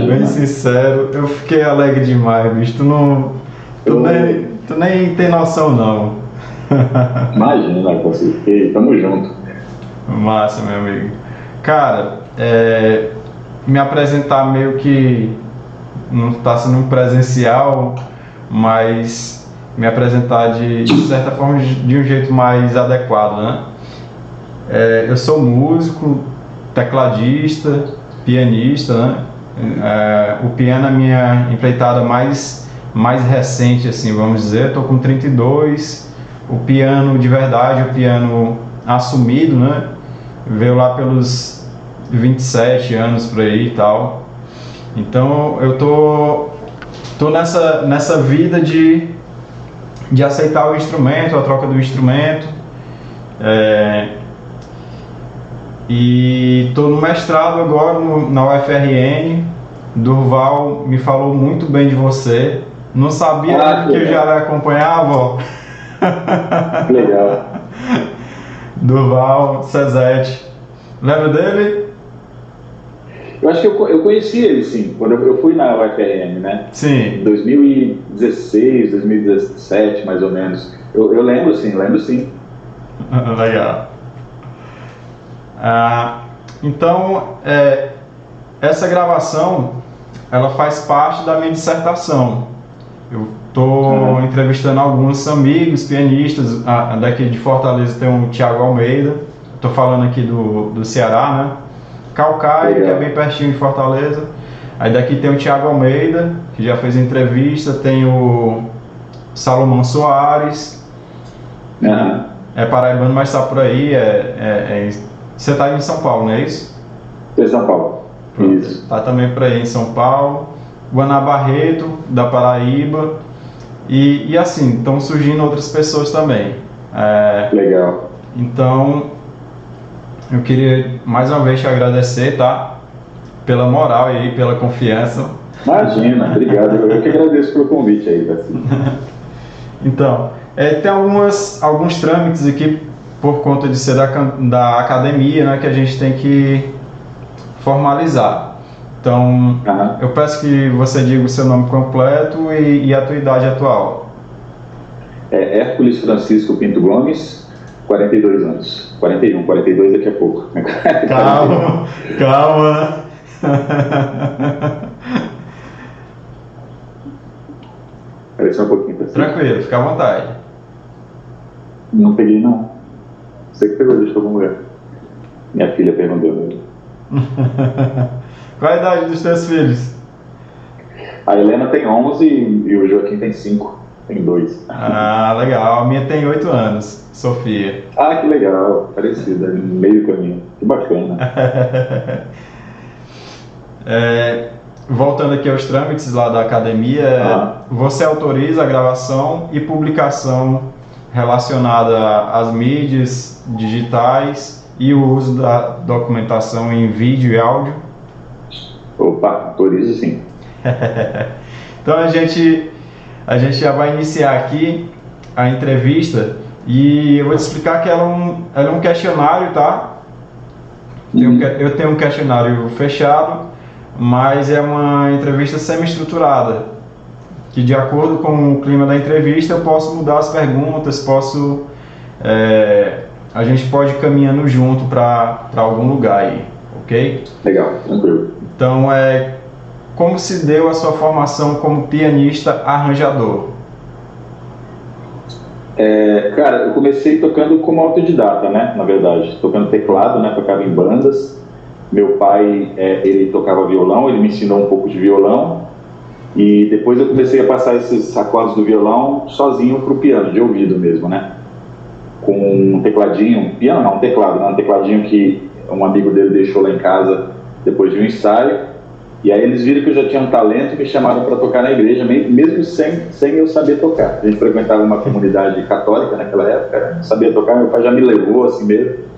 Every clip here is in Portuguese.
bem sincero, eu fiquei alegre demais, bicho. Tu nem tem noção, não. Imagina, consegui. Tamo junto. Massa, meu amigo. Cara, me apresentar meio que não está sendo um presencial, mas me apresentar de certa forma de um jeito mais adequado, né? Eu sou músico, tecladista, pianista, né? O piano é a minha empreitada mais recente, assim, vamos dizer. Estou com 32, o piano de verdade, o piano assumido, né? Veio lá pelos 27 anos por aí e tal. Então eu tô nessa vida de aceitar o instrumento, a troca do instrumento. E estou no mestrado agora na UFRN. Durval me falou muito bem de você. Não sabia que eu já lhe acompanhava. Ó. Legal. Durval Cezete. Lembra dele? Eu acho que eu conheci ele, sim, quando eu fui na UFRN, né? Sim. 2016, 2017, mais ou menos. Eu lembro sim. Legal. Então, essa gravação, ela faz parte da minha dissertação. Eu estou entrevistando alguns amigos pianistas. Daqui de Fortaleza tem o Thiago Almeida. Estou falando aqui do Ceará, né? Caucaia, que é bem pertinho de Fortaleza. Aí daqui tem o Thiago Almeida, que já fez entrevista. Tem o Salomão Soares. É paraibano, mas está por aí. Você está em São Paulo, não é isso? Estou em São Paulo. Isso. Está também por aí em São Paulo. Guaná Barreto, da Paraíba. E assim, estão surgindo outras pessoas também. Legal. Então, eu queria mais uma vez te agradecer, tá? Pela moral aí, pela confiança. Imagina, obrigado. Eu que agradeço pelo convite aí, Tassi. Então, tem alguns trâmites aqui por conta de ser da academia, né, que a gente tem que formalizar. Então, eu peço que você diga o seu nome completo e a tua idade atual. Hércules Francisco Pinto Gomes, 42 anos. 41, 42 daqui a pouco. Calma. Parece um pouquinho pra cima. Tranquilo, fica à vontade. Não peguei, não. Você que pegou, deixa eu algum lugar. Minha filha perguntou. Qual a idade dos teus filhos? A Helena tem 11 e o Joaquim tem 5. Tem 2. Legal. A minha tem 8 anos, Sofia. Que legal. Parecida, no meio do caminho. Que bacana. Voltando aqui aos trâmites lá da academia, você autoriza a gravação e publicação relacionada às mídias digitais e o uso da documentação em vídeo e áudio? Opa, autorizo sim. Então a gente já vai iniciar aqui a entrevista e eu vou te explicar que ela é um questionário, tá? Eu tenho um questionário fechado, mas é uma entrevista semi-estruturada, que de acordo com o clima da entrevista eu posso mudar as perguntas, a gente pode ir caminhando junto para algum lugar aí, ok? Legal, tranquilo. Então, como se deu a sua formação como pianista arranjador? Cara, eu comecei tocando como autodidata, né? Na verdade, tocando teclado, né? Tocava em bandas. Meu pai, ele tocava violão, ele me ensinou um pouco de violão. E depois eu comecei a passar esses acordes do violão sozinho pro piano, de ouvido mesmo, né? Com um tecladinho, piano não, um teclado, né? Um tecladinho que um amigo dele deixou lá em casa depois de um ensaio. E aí eles viram que eu já tinha um talento e me chamaram para tocar na igreja, mesmo sem eu saber tocar. A gente frequentava uma comunidade católica naquela época, sabia tocar, meu pai já me levou assim mesmo.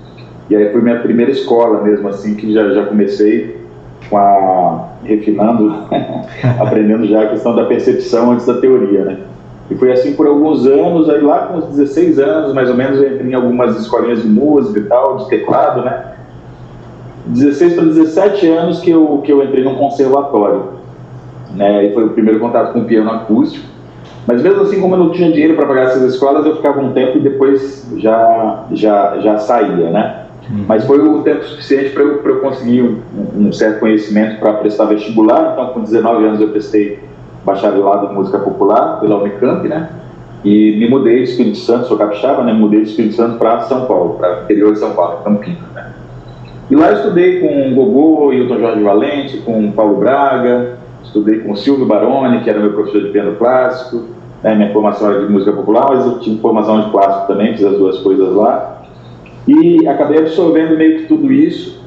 E aí foi minha primeira escola mesmo, assim, que já comecei refinando, aprendendo já a questão da percepção antes da teoria, né? E foi assim por alguns anos, aí lá com uns 16 anos, mais ou menos, eu entrei em algumas escolinhas de música e tal, de teclado, né? 16 para 17 anos que eu entrei num conservatório, né? E foi o primeiro contato com o piano acústico. Mas mesmo assim, como eu não tinha dinheiro para pagar essas escolas, eu ficava um tempo e depois já saía, né? Mas foi o tempo suficiente para eu conseguir um certo conhecimento para prestar vestibular. Então, com 19 anos, eu prestei bacharelado em música popular pela Unicamp, né? E me mudei do Espírito Santo, sou capixaba, né? Me mudei do Espírito Santo para São Paulo, para o interior de São Paulo, Campinas, né? E lá eu estudei com o Gogô, Hilton Jorge Valente, com o Paulo Braga, estudei com o Silvio Baroni, que era meu professor de piano clássico, né? Minha formação era de música popular, mas eu tive formação de clássico também, fiz as duas coisas lá. E acabei absorvendo meio que tudo isso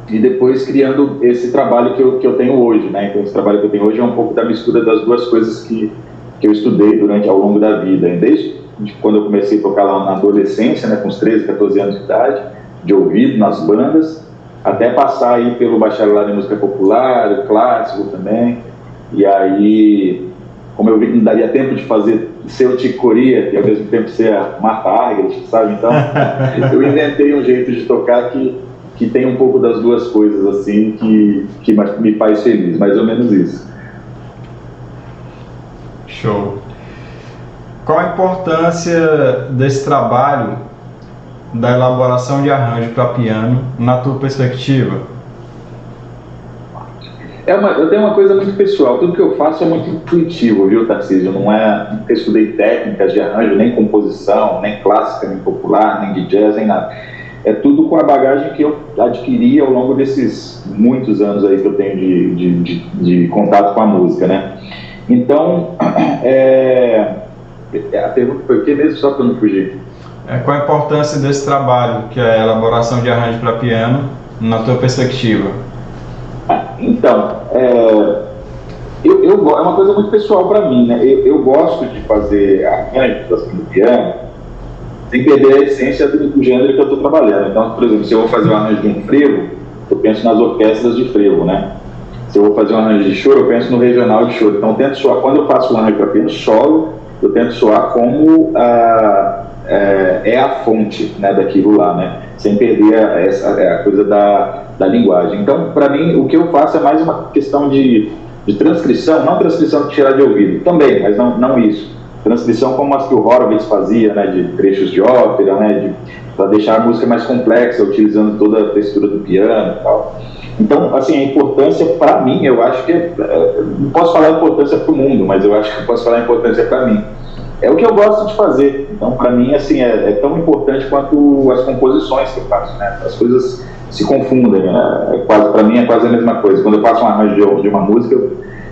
e depois criando esse trabalho que eu tenho hoje, né? Então, esse trabalho que eu tenho hoje é um pouco da mistura das duas coisas que eu estudei ao longo da vida. Desde quando eu comecei a tocar lá na adolescência, né, com uns 13, 14 anos de idade, de ouvido nas bandas, até passar aí pelo bacharelado em música popular, o clássico também. E aí, como eu vi que não daria tempo de ser o Chico Corea e ao mesmo tempo ser a Martha Argerich, sabe? Então, eu inventei um jeito de tocar que tem um pouco das duas coisas, assim, que me faz feliz, mais ou menos isso. Show. Qual a importância desse trabalho da elaboração de arranjo para piano na tua perspectiva? Eu tenho uma coisa muito pessoal, tudo que eu faço é muito intuitivo, viu, Tarcísio? Nunca estudei técnicas de arranjo, nem composição, nem clássica, nem popular, nem de jazz, nem nada. É tudo com a bagagem que eu adquiri ao longo desses muitos anos aí que eu tenho de contato com a música, né? Então, a pergunta foi o que mesmo, só para não fugir? Qual a importância desse trabalho, que é a elaboração de arranjo para piano, na tua perspectiva? Então, é uma coisa muito pessoal para mim, né? Eu gosto de fazer arranjos assim, no piano sem perder a essência do gênero que eu estou trabalhando. Então, por exemplo, se eu vou fazer um arranjo de um frevo, eu penso nas orquestras de frevo, né? Se eu vou fazer um arranjo de choro, eu penso no regional de choro. Então, eu tento soar, quando eu faço um arranjo para piano solo, eu tento soar como é a fonte, né, daquilo lá, né? Sem perder a coisa da linguagem. Então, para mim, o que eu faço é mais uma questão de transcrição, não transcrição de tirar de ouvido, também, mas não isso. Transcrição como as que o Horowitz fazia, né, de trechos de ópera, né, para deixar a música mais complexa, utilizando toda a textura do piano e tal. Então, assim, a importância para mim, eu acho que não posso falar a importância para o mundo, mas eu acho que posso falar a importância para mim. É o que eu gosto de fazer. Então, para mim, assim, é tão importante quanto as composições que eu faço, né? As coisas se confundem, né? Para mim é quase a mesma coisa. Quando eu faço um arranjo de uma música,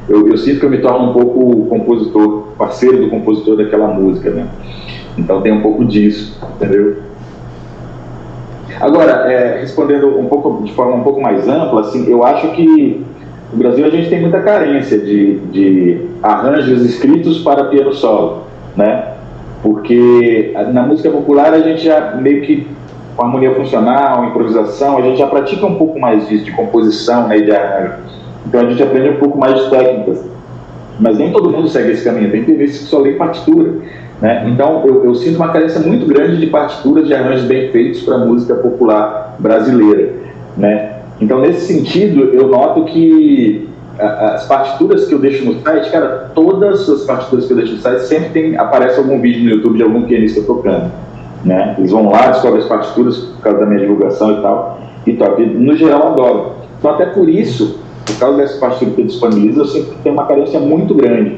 eu sinto que eu me torno um pouco o compositor, parceiro do compositor daquela música, né? Então tem um pouco disso, entendeu? Agora, respondendo de forma um pouco mais ampla, assim, eu acho que no Brasil a gente tem muita carência de arranjos escritos para piano solo, né? Porque na música popular a gente já meio que, com harmonia funcional, improvisação, a gente já pratica um pouco mais disso, de composição, né, e de arranjo. Então a gente aprende um pouco mais de técnicas. Mas nem todo mundo segue esse caminho, tem vezes que só lê partitura, né? Então eu sinto uma carência muito grande de partituras de arranjos bem feitos para a música popular brasileira, né? Então nesse sentido eu noto que as partituras que eu deixo no site, cara, todas as partituras que eu deixo no site sempre aparece algum vídeo no YouTube de algum pianista tocando, né? Eles vão lá, descobrem as partituras por causa da minha divulgação e tal, e toca. No geral eu adoro. Então até por isso, por causa dessas partituras que eu disponibilizo, eu sempre tenho uma carência muito grande.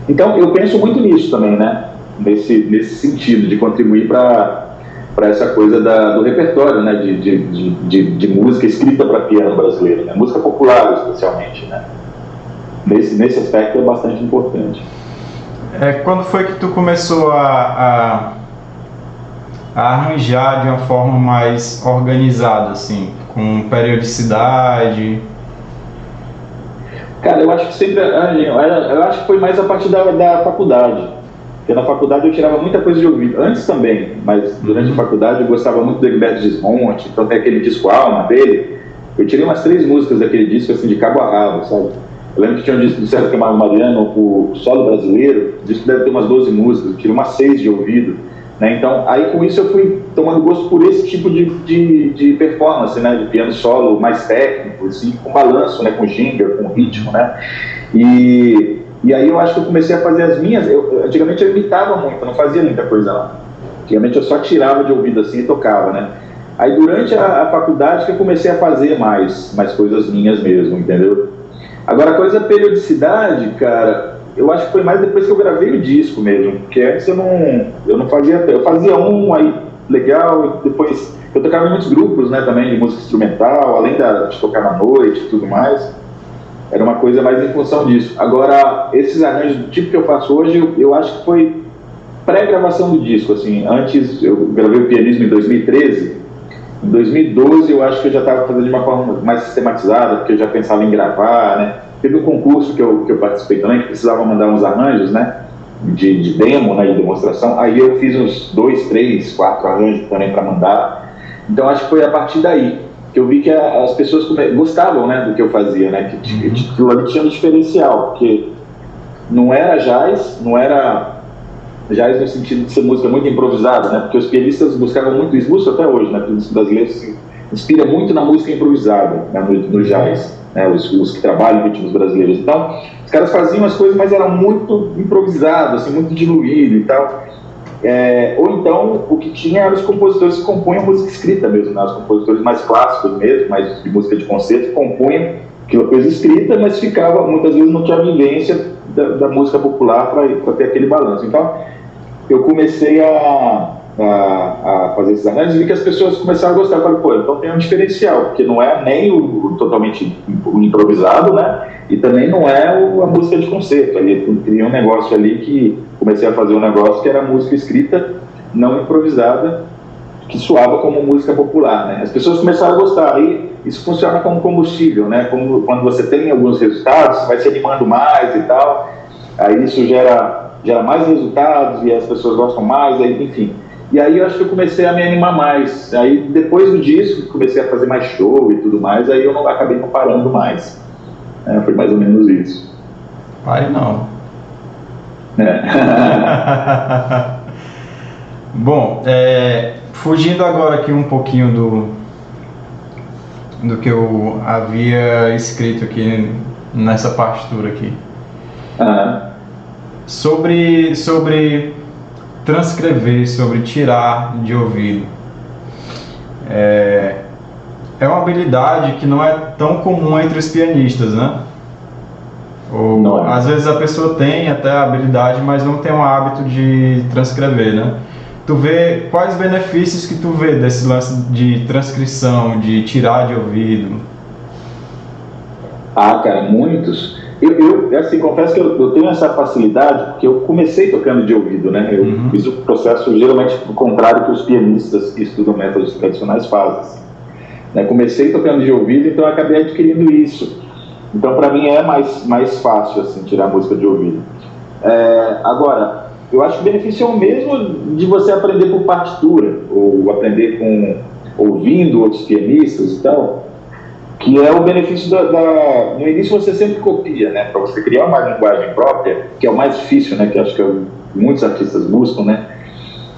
Então eu penso muito nisso também, né? Nesse sentido, de contribuir para essa coisa do repertório, né? de música escrita para piano brasileiro, né? Música popular especialmente, né? Nesse aspecto é bastante importante. Quando foi que tu começou a arranjar de uma forma mais organizada, assim, com periodicidade? Cara, eu acho que sempre, eu acho que foi mais a partir da faculdade, porque na faculdade eu tirava muita coisa de ouvido, antes também, mas durante a faculdade eu gostava muito do Egberto Gismonti, então tem aquele disco Alma dele, eu tirei umas 3 músicas daquele disco, assim, de cabo a rabo, sabe? Eu lembro que tinha um disco do César Camargo Mariano, o Solo Brasileiro, o disco deve ter umas 12 músicas, eu tirei umas 6 de ouvido, né? Então, aí com isso eu fui tomando gosto por esse tipo de performance, né? De piano solo mais técnico, assim, com balanço, né? Com ginga, com ritmo, né? E aí eu acho que eu comecei a fazer as minhas. Antigamente eu imitava muito, eu não fazia muita coisa não. Antigamente eu só tirava de ouvido assim e tocava, né? Aí durante a faculdade que eu comecei a fazer mais coisas minhas mesmo, entendeu? Agora, a coisa da periodicidade, cara, eu acho que foi mais depois que eu gravei o disco mesmo, porque antes eu não fazia, eu fazia um aí legal, depois eu tocava em muitos grupos, né, também de música instrumental, além de tocar na noite e tudo mais, era uma coisa mais em função disso. Agora, esses arranjos do tipo que eu faço hoje, eu acho que foi pré-gravação do disco, assim, antes eu gravei o pianismo em 2013, em 2012 eu acho que eu já estava fazendo de uma forma mais sistematizada, porque eu já pensava em gravar, né? Teve um concurso que eu participei também, que precisava mandar uns arranjos, né? De demo, né? De demonstração. Aí eu fiz uns 2, 3, 4 arranjos também para mandar. Então acho que foi a partir daí que eu vi que as pessoas gostavam, né? Do que eu fazia, né? Que aquilo ali tinha um diferencial, porque não era jazz, não era jazz no sentido de ser música muito improvisada, né? Porque os pianistas buscavam muito isso, buscam até hoje, né? Os brasileiros se inspira muito na música improvisada, né? no jazz, né? Os que trabalham ritmos brasileiros. Então, os caras faziam as coisas, mas era muito improvisado, assim, muito diluído e tal. Ou então, o que tinha eram os compositores que compunham música escrita mesmo, né? Os compositores mais clássicos mesmo, mais de música de concerto, compunham aquela coisa escrita, mas ficava, muitas vezes não tinha a vivência da música popular para ter aquele balanço. Então, eu comecei a fazer esses arranjos e vi que as pessoas começaram a gostar. Eu falei, pô, então tem um diferencial, porque não é nem o totalmente improvisado, né? E também não é a música de concerto. Ali eu criei um negócio ali que comecei a fazer um negócio que era música escrita, não improvisada, que soava como música popular, né? As pessoas começaram a gostar. Aí isso funciona como combustível, né? Como quando você tem alguns resultados, você vai se animando mais e tal. Aí isso gera mais resultados e as pessoas gostam mais, aí, enfim. E aí eu acho que eu comecei a me animar mais. Aí depois do disco, comecei a fazer mais show e tudo mais, aí eu acabei não parando mais. Foi mais ou menos isso. Pare não. Bom, fugindo agora aqui um pouquinho do que eu havia escrito aqui nessa partitura aqui. Sobre transcrever, sobre tirar de ouvido. É uma habilidade que não é tão comum entre os pianistas, né? Às vezes a pessoa tem até a habilidade, mas não tem o hábito de transcrever, né? Tu vê quais benefícios que tu vê desse lance de transcrição, de tirar de ouvido? Cara, muitos. Eu assim, confesso que eu tenho essa facilidade, porque eu comecei tocando de ouvido, né? Eu fiz o processo geralmente o contrário que os pianistas que estudam métodos tradicionais fazem. Né? Comecei tocando de ouvido, então eu acabei adquirindo isso. Então, para mim, é mais fácil, assim, tirar a música de ouvido. Agora, eu acho que o benefício é o mesmo de você aprender por partitura, ou aprender ouvindo outros pianistas e tal, que é o benefício no início você sempre copia, né? Para você criar uma linguagem própria, que é o mais difícil, né? Que acho que muitos artistas buscam, né?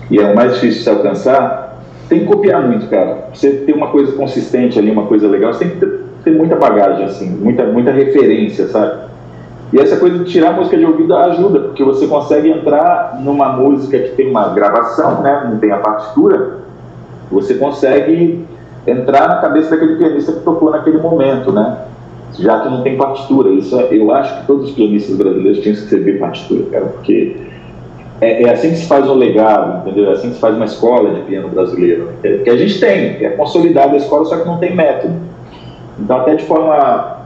E é o mais difícil de se alcançar. Tem que copiar muito, cara. Pra você ter uma coisa consistente ali, uma coisa legal, você tem que ter muita bagagem, assim, muita referência, sabe? E essa coisa de tirar a música de ouvido ajuda, porque você consegue entrar numa música que tem uma gravação, né? Não tem a partitura, você consegue entrar na cabeça daquele pianista que tocou naquele momento, né? Já que não tem partitura. Isso eu acho que todos os pianistas brasileiros tinham que escrever partitura, cara, porque é assim que se faz um legado, entendeu? É assim que se faz uma escola de piano brasileiro. Que a gente tem, é consolidada a escola, só que não tem método. Então, até de forma,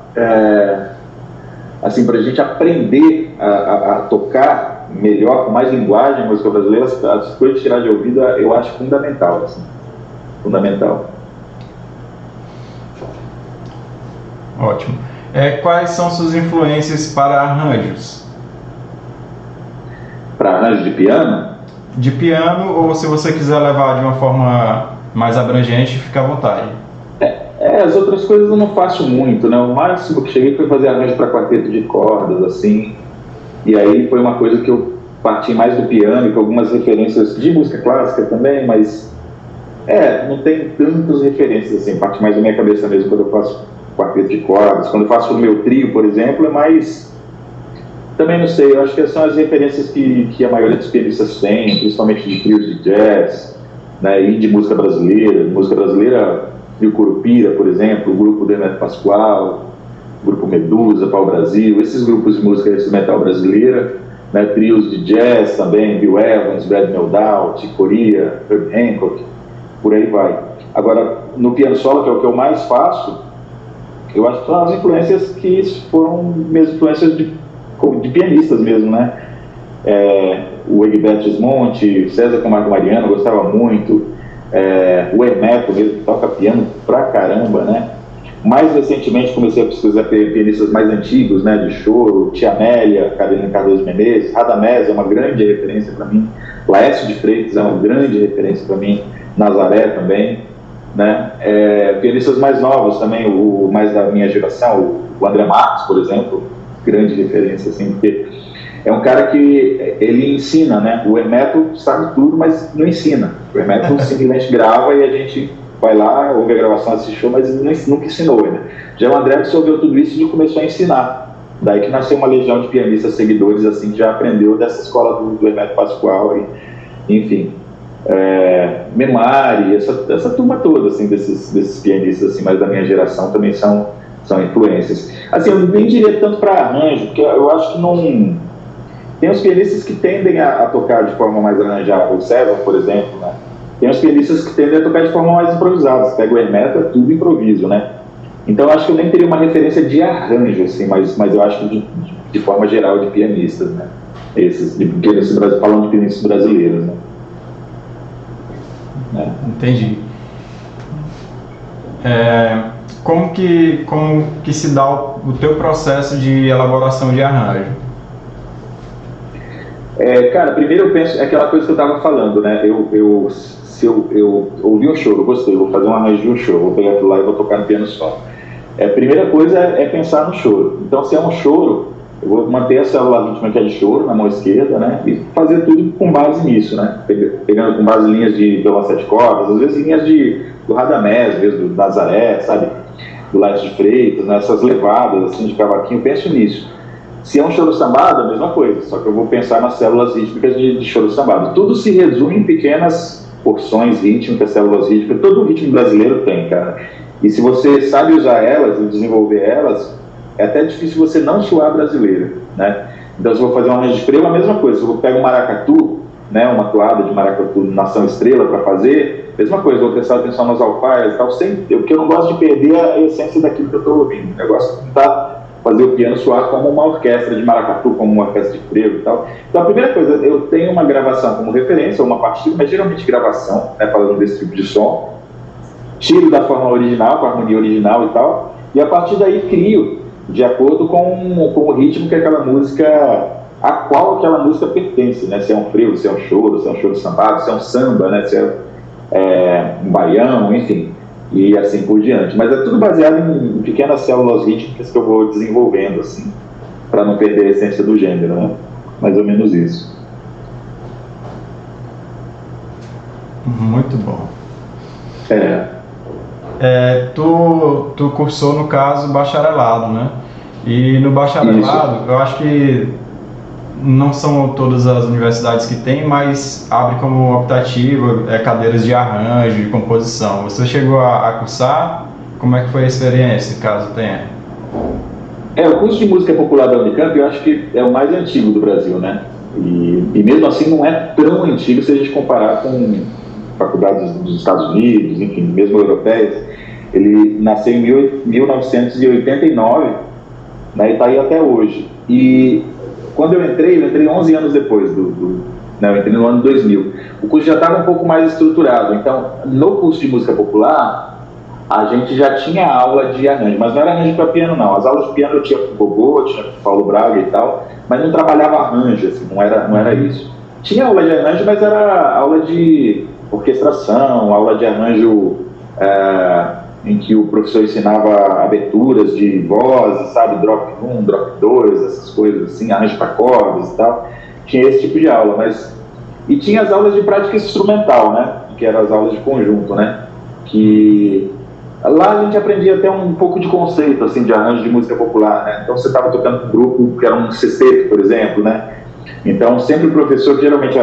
assim, para a gente aprender a tocar melhor, com mais linguagem, a música brasileira, as coisas de tirar de ouvido, eu acho fundamental, assim. Fundamental. Ótimo. Quais são suas influências para arranjos? Para arranjo de piano? De piano, ou se você quiser levar de uma forma mais abrangente, fica à vontade. As outras coisas eu não faço muito, né? O máximo que cheguei foi fazer arranjo para quarteto de cordas, assim. E aí foi uma coisa que eu partir mais do piano, com algumas referências de música clássica também, mas não tem tantas referências assim, parte mais da minha cabeça mesmo quando eu faço quarteto de cordas. Quando eu faço o meu trio, por exemplo, é mais... Também não sei, eu acho que são as referências que a maioria dos pianistas tem, principalmente de trios de jazz, né, e de música brasileira. Música brasileira, Trio Curupira, por exemplo, o grupo Demetrio Pascoal, o grupo Medusa, Pau Brasil, esses grupos de música instrumental brasileira, né, trios de jazz também, Bill Evans, Brad Meldau, Chick Corea, Herb Hancock, por aí vai. Agora, no piano solo, que é o que eu mais faço, eu acho que são as influências que foram mesmo influências de pianistas mesmo, né? O Egberto Gismonti, César Camargo Mariano, eu gostava muito, o Hermeto mesmo, que toca piano pra caramba, né? Mais recentemente comecei a pesquisar pianistas mais antigos, né, de choro, Tia Amélia, Carolina Cardoso Menezes, Radamés é uma grande referência para mim, Laércio de Freitas é uma grande referência para mim, Nazaré também, né? Pianistas mais novos também, mais da minha geração, o André Marques, por exemplo, grande referência, assim, porque é um cara que ele ensina, né? O Hermeto sabe tudo, mas não ensina. O Hermeto simplesmente grava e a gente vai lá, ouve a gravação, assistiu, mas nunca ensinou, né? Já o André absorveu tudo isso e começou a ensinar. Daí que nasceu uma legião de pianistas seguidores, assim, que já aprendeu dessa escola do Hermeto Pascoal, enfim. Memari, essa turma toda, assim, desses pianistas, assim, mais da minha geração, também são influências. Assim, eu nem diria tanto para arranjo, porque eu acho que não... Tem os pianistas que tendem a tocar de forma mais arranjada, o César, por exemplo, né? Tem os pianistas que tendem a tocar de forma mais improvisada. Você pega o Hermeto, é tudo improviso, né? Então, eu acho que eu nem teria uma referência de arranjo, assim, mas eu acho que de forma geral de pianistas, né? Falando de pianistas brasileiros, né? Entendi. Como que se dá o teu processo de elaboração de arranjo? Cara, primeiro eu penso, aquela coisa que eu estava falando, né? Se eu ouvi um choro, gostei, vou fazer um arranjo de um choro, vou pegar aquilo lá e vou tocar no piano solo. A primeira coisa é pensar no choro. Então, se é um choro, eu vou manter a célula rítmica que é de choro na mão esquerda, né? E fazer tudo com base nisso, né? Pegando com base linhas de violão sete cordas, às vezes linhas do Radamés, mesmo do Nazaré, sabe? Do Laércio de Freitas, né? Essas levadas assim, de cavaquinho, eu penso nisso. Se é um choro sambado, a mesma coisa, só que eu vou pensar nas células rítmicas de choro sambado. Tudo se resume em pequenas porções rítmicas, células rítmicas, todo o ritmo brasileiro tem, cara. E se você sabe usar elas e desenvolver elas, é até difícil você não soar brasileiro, né? Então, se eu vou fazer um arranjo de estrela, a mesma coisa. Se eu pego um maracatu, né, uma toada de maracatu nação estrela para fazer, mesma coisa, vou prestar atenção nas alfaias e tal, porque eu não gosto de perder a essência daquilo que eu estou ouvindo. Eu gosto de fazer o piano soar como uma orquestra de maracatu, como uma orquestra de frevo e tal. Então, a primeira coisa, eu tenho uma gravação como referência, uma partitura, mas geralmente gravação, né, falando desse tipo de som, tiro da forma original, com a harmonia original e tal, e a partir daí crio de acordo com o ritmo que aquela música, a qual aquela música pertence, né? Se é um frevo, se é um choro sambado, se é um samba, né? Se é um baião, enfim, e assim por diante. Mas é tudo baseado em pequenas células rítmicas que eu vou desenvolvendo, assim, para não perder a essência do gênero, né? Mais ou menos isso. Muito bom. Tu cursou, no caso, bacharelado, né? E no bacharelado, isso. Eu acho que não são todas as universidades que tem, mas abre como optativa cadeiras de arranjo, de composição. Você chegou a cursar? Como é que foi a experiência, caso tenha? O curso de música popular da Unicamp, eu acho que é o mais antigo do Brasil, né? E mesmo assim não é tão antigo se a gente comparar com faculdades dos Estados Unidos, enfim, mesmo europeias. Ele nasceu em 1989, né, e está aí até hoje. E quando eu entrei 11 anos depois, né, eu entrei no ano 2000. O curso já estava um pouco mais estruturado. Então, no curso de música popular, a gente já tinha aula de arranjo, mas não era arranjo para piano, não. As aulas de piano eu tinha com o Gogô, tinha com o Paulo Braga e tal, mas não trabalhava arranjo, assim, não era isso. Tinha aula de arranjo, mas era aula de orquestração, aula de arranjo em que o professor ensinava aberturas de vozes, sabe, drop 1, drop 2, essas coisas assim, arranjo para cordas e tal. tinha esse tipo de aula, mas... E tinha as aulas de prática instrumental, né? Que eram as aulas de conjunto, né? Que lá a gente aprendia até um pouco de conceito, assim, de arranjo de música popular, né? Então você estava tocando com um grupo que era um sexteto, por exemplo, né? Então sempre o professor, que geralmente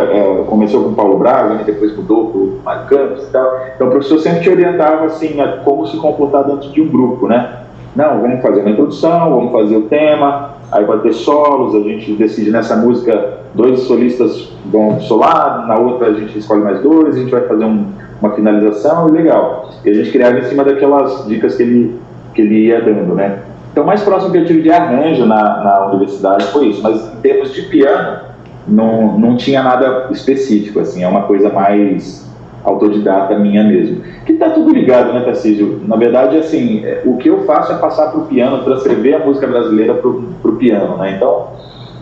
começou com o Paulo Braga, né? Depois mudou para o Mário Campos e tal. Então o professor sempre te orientava, assim, a como se comportar dentro de um grupo, né? Não, vamos fazer uma introdução, vamos fazer o tema, aí vai ter solos, a gente decide nessa música 2 solistas vão solar, na outra a gente escolhe mais 2, a gente vai fazer uma finalização, e legal. E a gente criava em cima daquelas dicas que ele ia dando, né? Então, o mais próximo que eu tive de arranjo na universidade foi isso, mas em termos de piano, não tinha nada específico, assim, é uma coisa mais autodidata minha mesmo. Que tá tudo ligado, né, Tarcísio? Na verdade, assim, o que eu faço é passar para o piano, transcrever a música brasileira para o piano, né? Então,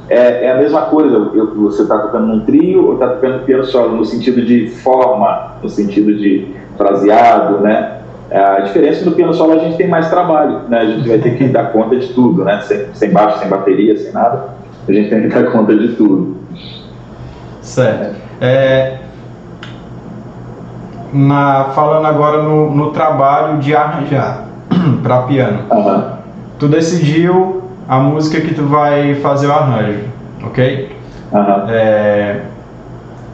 é a mesma coisa, você está tocando num trio ou está tocando piano solo, no sentido de forma, no sentido de fraseado, né? A diferença do piano solo, a gente tem mais trabalho, né? A gente vai ter que dar conta de tudo, né? Sem baixo, sem bateria, sem nada, a gente tem que dar conta de tudo. Certo. Falando agora no trabalho de arranjar para piano, tu decidiu a música que tu vai fazer o arranjo, ok?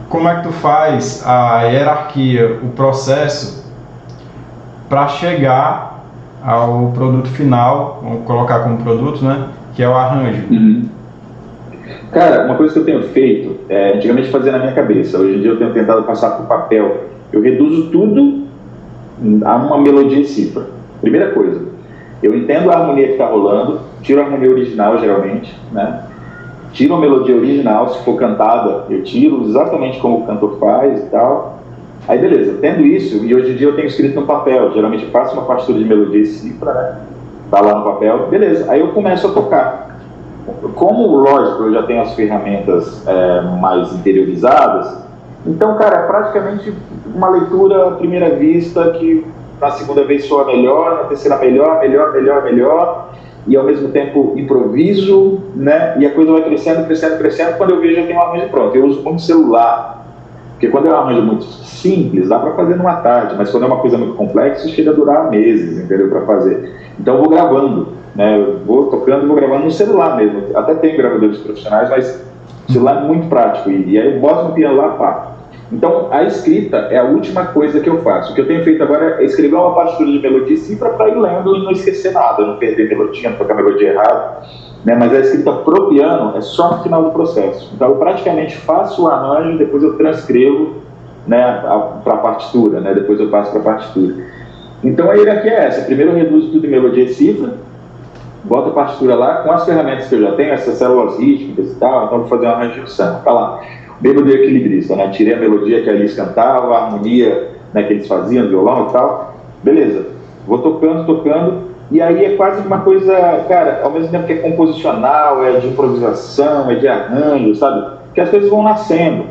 Como é que tu faz a hierarquia, o processo para chegar ao produto final, vamos colocar como produto, né? Que é o arranjo. Cara, uma coisa que eu tenho feito, antigamente fazia na minha cabeça, hoje em dia eu tenho tentado passar para o papel. Eu reduzo tudo a uma melodia em cifra. Primeira coisa, eu entendo a harmonia que está rolando, tiro a harmonia original geralmente, né? Tiro a melodia original, se for cantada, eu tiro exatamente como o cantor faz e tal. Aí beleza, tendo isso, e hoje em dia eu tenho escrito no papel, geralmente eu faço uma partitura de melodia em cifra, né? Tá lá no papel, beleza. Aí eu começo a tocar. Como, lógico, eu já tenho as ferramentas mais interiorizadas, então, cara, é praticamente uma leitura à primeira vista que na segunda vez soa melhor, na terceira melhor, e ao mesmo tempo improviso, né? E a coisa vai crescendo, quando eu vejo eu tenho um arranjo pronto. Eu uso muito celular, porque quando é um arranjo muito simples, dá para fazer numa tarde, mas quando é uma coisa muito complexa, chega a durar meses, entendeu, para fazer. Então eu vou gravando, né? Eu vou tocando e vou gravando no celular mesmo. Até tem gravadores profissionais, mas o celular é muito prático, e aí eu boto no piano lá, pá. Então, a escrita é a última coisa que eu faço. O que eu tenho feito agora é escrever uma partitura de melodia e cifra para ir lendo e não esquecer nada, não perder melodia, não tocar melodia errada, né? Mas a escrita pro piano é só no final do processo. Então, eu praticamente faço o arranjo, depois eu transcrevo, né, para a partitura, né? Depois eu passo para a partitura. Então, a hierarquia é essa. Primeiro eu reduzo tudo em melodia e cifra, boto a partitura lá com as ferramentas que eu já tenho, essas células rítmicas e tal, então vou fazer um arranjo de samba, tá lá. Melodia equilibrista, né? Tirei a melodia que a Alice cantava, a harmonia, né, que eles faziam no violão e tal. Beleza, vou tocando, e aí é quase uma coisa, cara, ao mesmo tempo que é composicional, é de improvisação, é de arranjo, sabe? Que as coisas vão nascendo.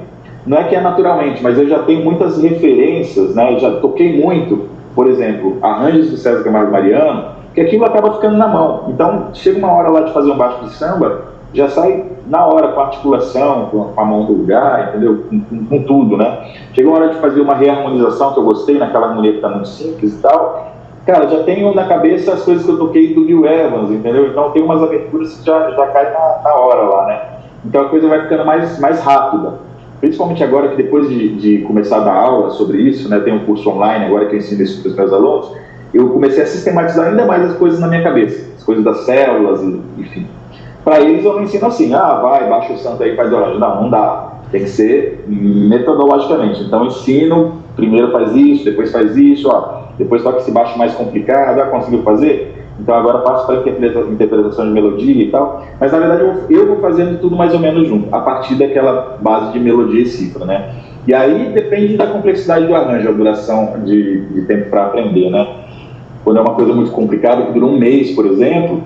Não é que é naturalmente, mas eu já tenho muitas referências, né? Eu já toquei muito, por exemplo, arranjos do César Camargo Mariano, que aquilo acaba ficando na mão. Então, chega uma hora lá de fazer um baixo de samba, já sai na hora com a articulação, com a mão do lugar, entendeu? Com tudo, né? Chegou a hora de fazer uma reharmonização que eu gostei, naquela harmonia que tá muito simples e tal. Cara, já tenho na cabeça as coisas que eu toquei do Bill Evans, entendeu? Então tem umas aberturas que já caem na hora lá, né? Então a coisa vai ficando mais rápida. Principalmente agora que depois de começar a dar aula sobre isso, né? Tem um curso online agora que eu ensino isso para os meus alunos, eu comecei a sistematizar ainda mais as coisas na minha cabeça. As coisas das células, enfim. Para eles eu não ensino assim, vai, baixa o santo aí e faz arranjo. Não dá. Tem que ser metodologicamente. Então eu ensino, primeiro faz isso, depois toca esse baixo mais complicado, conseguiu fazer? Então agora passo para a interpretação de melodia e tal. Mas na verdade eu vou fazendo tudo mais ou menos junto, a partir daquela base de melodia e cifra, né? E aí depende da complexidade do arranjo, a duração de tempo para aprender, né? Quando é uma coisa muito complicada, que dura um mês, por exemplo,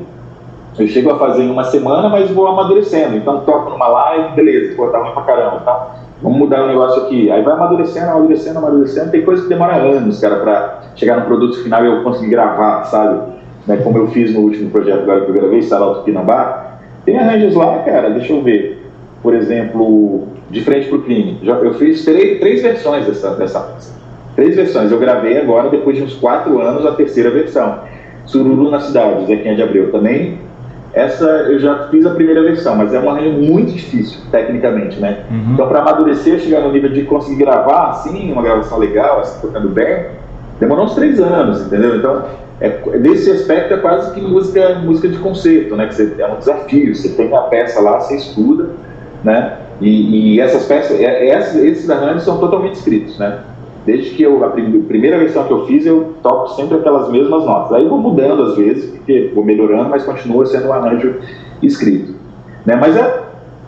eu chego a fazer em uma semana, mas vou amadurecendo. Então, toco numa live, beleza, tá ruim pra caramba, tá? Vamos mudar o negócio aqui. Aí vai amadurecendo. Tem coisa que demora anos, cara, pra chegar no produto final e eu conseguir gravar, sabe? Né? Como eu fiz no último projeto agora que eu gravei, Sarau Tupinambá. Tem arranjos lá, cara, deixa eu ver. por exemplo, De Frente para o Crime. Eu fiz três versões dessa música. 3 versões. Eu gravei agora, depois de uns 4 anos, a terceira versão. Sururu na Cidade, Zequinha de Abreu. Também, essa eu já fiz a primeira versão, mas é um arranjo muito difícil, tecnicamente, né? Uhum. Então, para amadurecer, chegar no nível de conseguir gravar, assim, uma gravação legal, assim, tocando bem, demorou uns 3 anos, entendeu? Então, nesse aspecto, é quase que música de concerto, né? Que é um desafio. Você tem a peça lá, você estuda, né? E essas peças, esses arranjos são totalmente escritos, né? Desde que a primeira versão que eu fiz, eu toco sempre aquelas mesmas notas. Aí vou mudando às vezes, porque vou melhorando, mas continua sendo um arranjo escrito, né? Mas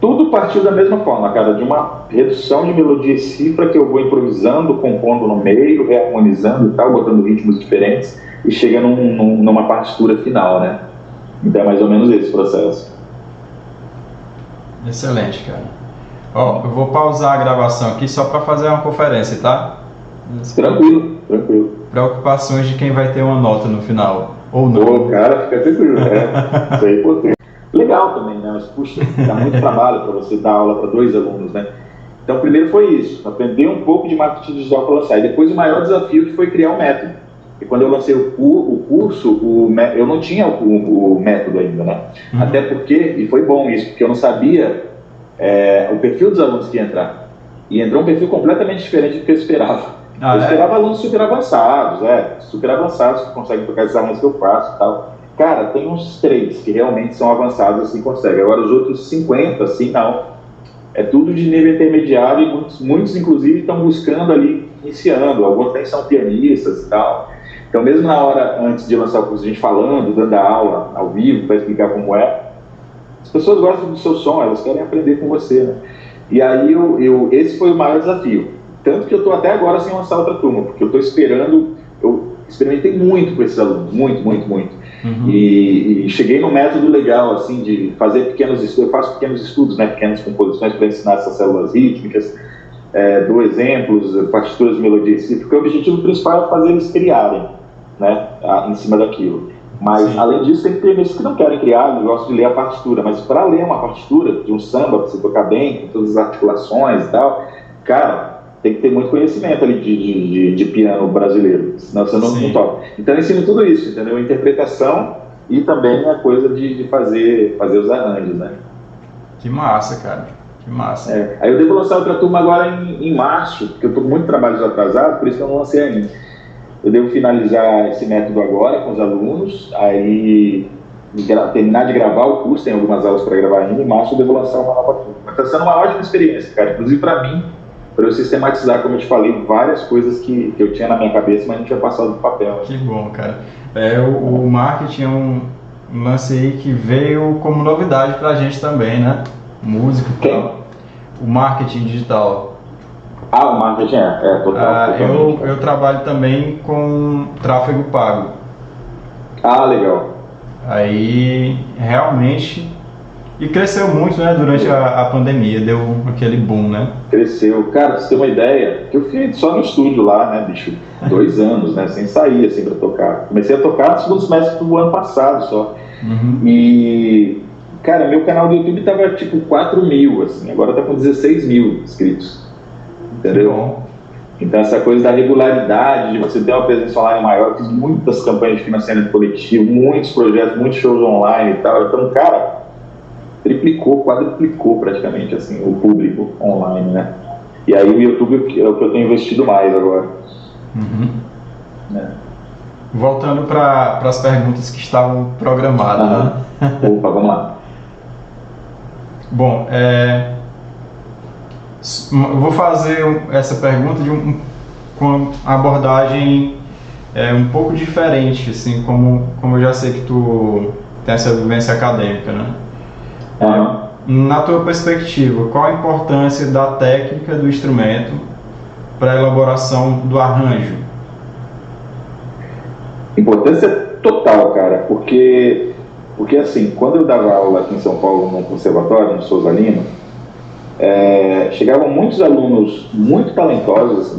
tudo partiu da mesma forma, cara, de uma redução de melodia e cifra que eu vou improvisando, compondo no meio, reharmonizando e tal, botando ritmos diferentes e chega numa partitura final, né? Então é mais ou menos esse processo. Excelente, cara. Ó, eu vou pausar a gravação aqui só para fazer uma conferência, tá? Tranquilo. Preocupações de quem vai ter uma nota no final, ou não. Pô, cara, fica tranquilo, isso aí é importante. Legal também, né? Mas, puxa, dá muito trabalho para você dar aula para 2 alunos, né? Então, primeiro foi isso, aprender um pouco de marketing digital para lançar. E depois o maior desafio que foi criar um método. E quando eu lancei o curso, eu não tinha o método ainda, né? Uhum. Até porque, e foi bom isso, porque eu não sabia o perfil dos alunos que ia entrar. E entrou um perfil completamente diferente do que eu esperava. Eu esperava alunos super avançados que conseguem tocar esses arranjos que eu faço e tal. Cara, tem uns 3 que realmente são avançados assim, conseguem. Agora os outros 50, assim, não. É tudo de nível intermediário e muitos inclusive, estão buscando ali, iniciando. Alguns nem são pianistas e tal. Então, mesmo na hora, antes de lançar o curso, a gente falando, dando a aula ao vivo, para explicar como é, as pessoas gostam do seu som, elas querem aprender com você, né? E aí, esse foi o maior desafio. Tanto que eu estou até agora sem lançar outra turma, porque eu estou esperando, eu experimentei muito com esses alunos, muito. Uhum. E cheguei num método legal, assim, de fazer pequenos estudos, eu faço pequenos estudos, né, pequenas composições para ensinar essas células rítmicas, dou exemplos, partituras de melodia, porque o objetivo principal é fazer eles criarem, né, em cima daquilo. Mas, sim, além disso, tem pianistas que não querem criar, não gostam de ler a partitura, mas para ler uma partitura de um samba, para você tocar bem, com todas as articulações e tal, cara, tem que ter muito conhecimento ali de piano brasileiro, senão você não toca. Então eu ensino tudo isso, entendeu? Interpretação e também a coisa de fazer os arranjos, né? Que massa, cara, que massa. Aí eu devo lançar outra turma agora em março, porque eu estou com muito trabalho atrasado, por isso que eu não lancei ainda. Eu devo finalizar esse método agora com os alunos, aí terminar de gravar o curso, tem algumas aulas para gravar ainda, em março eu devo lançar uma nova turma. Está sendo uma ótima experiência, cara, inclusive para mim, para eu sistematizar, como eu te falei, várias coisas que eu tinha na minha cabeça, mas não tinha passado do papel. Que bom, cara. O marketing é um lance aí que veio como novidade para a gente também, né? Música e tal. O marketing digital. O marketing total. Eu trabalho também com tráfego pago. Legal. Aí, realmente... E cresceu muito, né, durante a pandemia, deu aquele boom, né? Cresceu. Cara, pra você ter uma ideia, eu fiquei só no estúdio lá, né, bicho, 2 anos, né, sem sair, assim, pra tocar. Comecei a tocar no segundo semestre do ano passado só. Uhum. E, cara, meu canal do YouTube tava, tipo, 4.000, assim, agora tá com 16.000 inscritos, entendeu? Bom. Então, essa coisa da regularidade, de você ter uma presença online maior, eu fiz muitas campanhas de financiamento coletivo, muitos projetos, muitos shows online e tal, então, cara... quadruplicou praticamente assim, o público online, né? E aí o YouTube é o que eu tenho investido mais agora. Uhum. Voltando para as perguntas que estavam programadas, né? Opa, vamos lá. Bom, eu vou fazer essa pergunta com uma abordagem um pouco diferente, assim, como eu já sei que tu tem essa vivência acadêmica, né? Na tua perspectiva, qual a importância da técnica do instrumento para a elaboração do arranjo? Importância total, cara, porque assim, quando eu dava aula aqui em São Paulo, no conservatório, no Souza Lima, chegavam muitos alunos muito talentosos,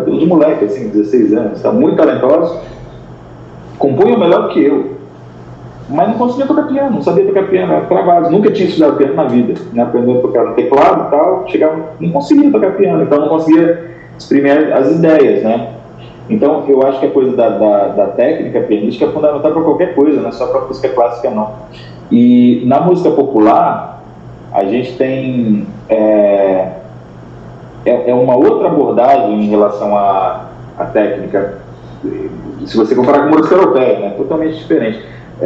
uns moleques, assim, 16 anos, muito talentosos, compunham melhor que eu. mas não conseguia tocar piano, não sabia tocar piano, era travado, nunca tinha estudado piano na vida, né? Aprendendo a tocar no teclado e tal, chegava, não conseguia tocar piano, então não conseguia exprimir as ideias, né? Então eu acho que a coisa da técnica pianística é fundamental para qualquer coisa, não é só para música clássica não. E na música popular a gente tem uma outra abordagem em relação à técnica, se você comparar com música europeia, né? Totalmente diferente.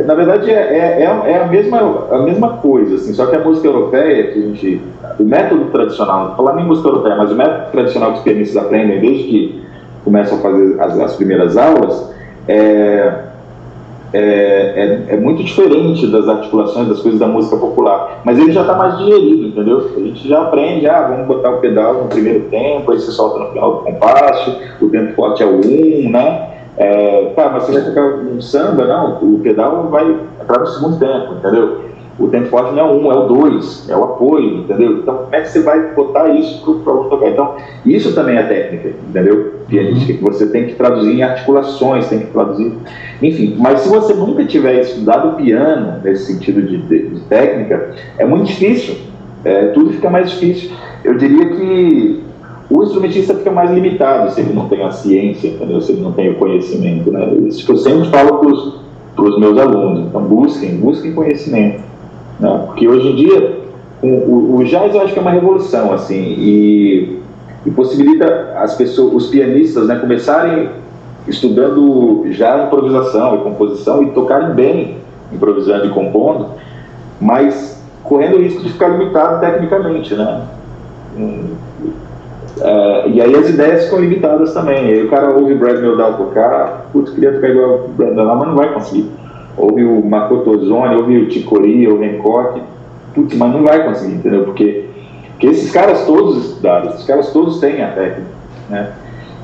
Na verdade é a mesma coisa, assim, só que a música europeia, o método tradicional, não vou falar nem música europeia, mas o método tradicional que os pianistas aprendem desde que começam a fazer as primeiras aulas é muito diferente das articulações, das coisas da música popular, mas ele já está mais digerido, entendeu? A gente já aprende, vamos botar o pedal no primeiro tempo, aí você solta no final do compasso, o tempo forte é o 1, né? Mas você vai tocar um samba, não, o pedal vai entrar no segundo tempo, entendeu? O tempo forte não é o 1, é o 2, é o apoio, entendeu? Então, como é que você vai botar isso para o aluno tocar? Então, isso também é técnica, entendeu? Pianística, que você tem que traduzir em articulações, tem que traduzir... Enfim, mas se você nunca tiver estudado piano, nesse sentido de técnica, é muito difícil, tudo fica mais difícil. Eu diria que o instrumentista fica mais limitado se ele não tem a ciência, entendeu? Se ele não tem o conhecimento, né? Isso que eu sempre falo para os meus alunos. Então, busquem conhecimento, né? Porque hoje em dia, o jazz eu acho que é uma revolução, assim, e possibilita os pianistas, né, começarem estudando já improvisação e composição e tocarem bem improvisando e compondo, mas correndo o risco de ficar limitado tecnicamente, né? E aí as ideias ficam limitadas também. Aí o cara ouve o Brad Mehldau tocar, queria tocar igual o Brad Mehldau, mas não vai conseguir. Ouve o Makoto Ozono, ouve o Chick Corea, o Hancock, mas não vai conseguir, entendeu? Porque esses caras todos estudaram, esses caras todos têm a técnica, né?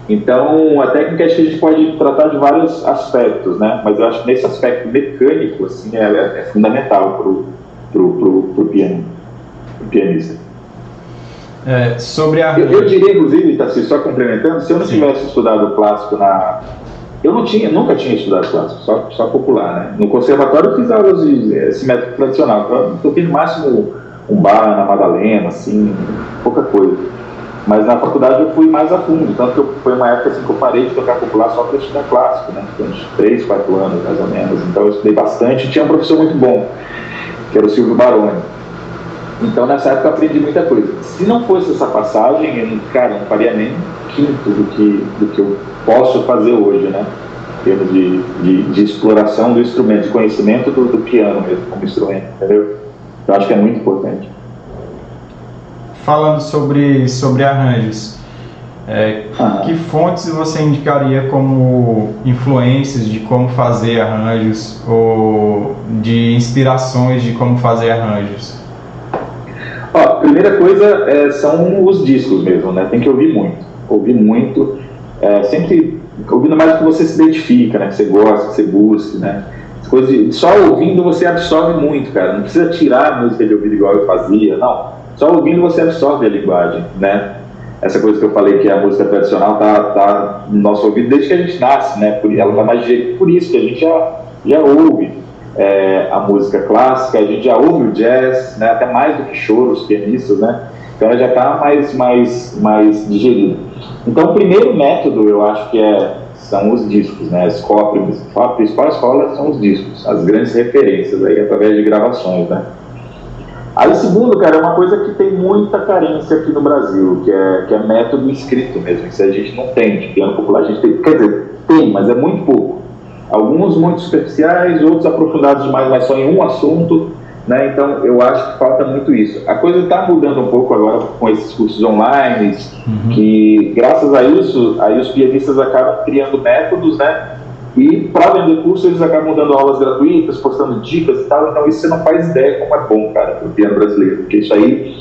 Então, a técnica acho que a gente pode tratar de vários aspectos, né? Mas eu acho que nesse aspecto mecânico, assim, é fundamental pro pianista. Sobre a... Eu diria, inclusive, Tassi, só complementando, se eu não tivesse estudado clássico eu nunca tinha estudado clássico, só popular, né? No conservatório eu fiz aulas esse método tradicional, eu toquei no máximo um bar na Madalena, assim, pouca coisa. Mas na faculdade eu fui mais a fundo, tanto que foi uma época assim, que eu parei de tocar popular só para estudar clássico, né? Uns 3, 4 anos, mais ou menos. Então eu estudei bastante, tinha um professor muito bom, que era o Silvio Baroni. Então nessa época eu aprendi muita coisa. Se não fosse essa passagem, eu não faria nem um quinto do que eu posso fazer hoje, né? Em termos de exploração do instrumento, de conhecimento do piano mesmo como instrumento, entendeu? Eu acho que é muito importante. Falando sobre arranjos, que fontes você indicaria como influências de como fazer arranjos ou de inspirações de como fazer arranjos? A primeira coisa são os discos mesmo, né? Tem que ouvir muito, sempre ouvindo mais o que você se identifica, né? Que você gosta, que você busque, né? Só ouvindo você absorve muito, cara. Não precisa tirar a música de ouvido igual eu fazia, não. Só ouvindo você absorve a linguagem, né? Essa coisa que eu falei que a música tradicional tá no nosso ouvido desde que a gente nasce, né? Ela tá mais direito, por isso que a gente já ouve a música clássica, a gente já ouve o jazz, né? Até mais do que choro, os pianistas, né? Então ela já está mais digerida. Então o primeiro método eu acho que são os discos, né? A principal escola são os discos, as grandes referências aí através de gravações, né? Aí o segundo, cara, é uma coisa que tem muita carência aqui no Brasil, que é método escrito mesmo. Isso a gente não tem, de piano popular a gente tem, quer dizer, tem, mas é muito pouco. Alguns muito superficiais, outros aprofundados demais, mas só em um assunto, né? Então eu acho que falta muito isso. A coisa está mudando um pouco agora com esses cursos online, que graças a isso, aí os pianistas acabam criando métodos, né? E para vender curso eles acabam dando aulas gratuitas, postando dicas e tal. Então isso você não faz ideia como é bom, cara, para o piano brasileiro, porque isso aí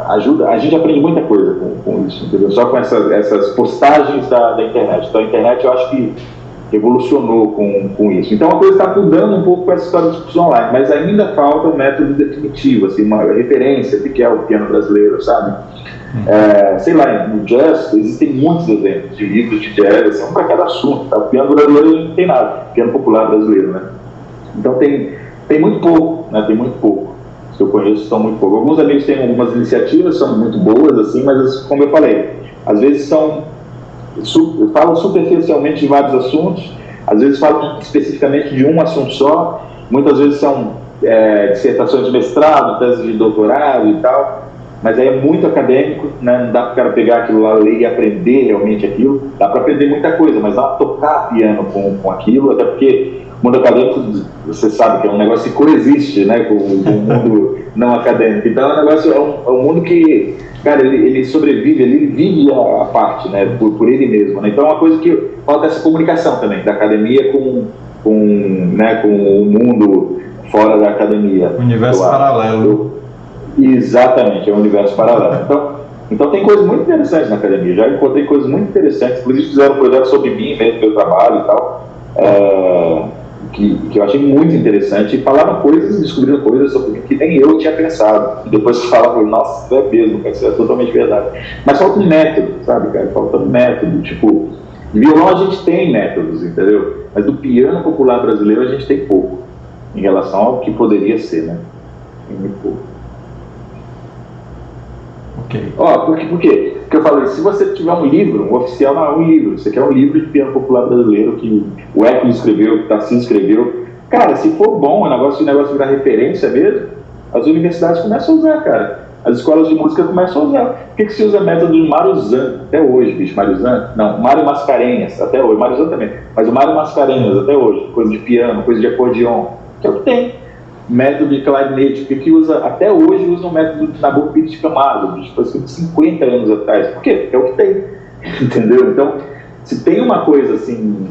ajuda, a gente aprende muita coisa com isso, entendeu? Só com essas postagens da internet. Então a internet eu acho que revolucionou com isso. Então a coisa está mudando um pouco com essa história dos cursos online, mas ainda falta um método definitivo, assim, uma referência de que é o piano brasileiro, sabe? Sei lá, no jazz existem muitos exemplos de livros de jazz, assim, um para cada assunto, tá? O piano brasileiro não tem nada, piano popular brasileiro, né? Então tem muito pouco, né? Tem muito pouco. Os que eu conheço são muito pouco. Alguns amigos têm algumas iniciativas, são muito boas, assim, mas como eu falei, às vezes falam superficialmente de vários assuntos, às vezes falam especificamente de um assunto só, muitas vezes são dissertações de mestrado, tese de doutorado e tal, mas aí é muito acadêmico, né? Não dá para o cara pegar aquilo lá, ler e aprender realmente aquilo. Dá para aprender muita coisa, mas dá para tocar piano com aquilo, até porque o mundo acadêmico, você sabe que é um negócio que coexiste, né, com o mundo não acadêmico. Então é um negócio, é um mundo que, cara, ele sobrevive, ele vive a parte, né, por ele mesmo, né? Então é uma coisa que falta essa comunicação também da academia com o mundo fora da academia. Universo paralelo. Exatamente, é um universo paralelo. Então tem coisas muito interessantes na academia. Já encontrei coisas muito interessantes, inclusive fizeram um projeto sobre mim mesmo, meu trabalho e tal, que eu achei muito interessante, e falaram coisas, descobriram coisas sobre mim que nem eu tinha pensado. E depois você fala, nossa, isso é mesmo, cara, isso é totalmente verdade. Mas falta um método, sabe, cara? Falta um método. Tipo, de violão a gente tem métodos, entendeu? Mas do piano popular brasileiro a gente tem pouco, em relação ao que poderia ser, né? Tem muito pouco. Ok. Por quê? Porque eu falei, se você tiver um livro, um oficial não é um livro, você quer um livro de piano popular brasileiro que o Eco escreveu, que o Tarcísio escreveu, cara, se for bom, o negócio virar referência mesmo, as universidades começam a usar, cara. As escolas de música começam a usar. Por que se usa método de Maruzan até hoje, bicho? Maruzan? Não, Mário Mascarenhas, até hoje. Maruzan também. Mas o Mário Mascarenhas, até hoje. Coisa de piano, coisa de acordeon. Que é o que tem. Método de clarinete, que usa, até hoje usa um método de Nabucco Pires de Camargo, bicho, foi 50 anos atrás. Por quê? Porque é o que tem. Entendeu? Então, se tem uma coisa assim,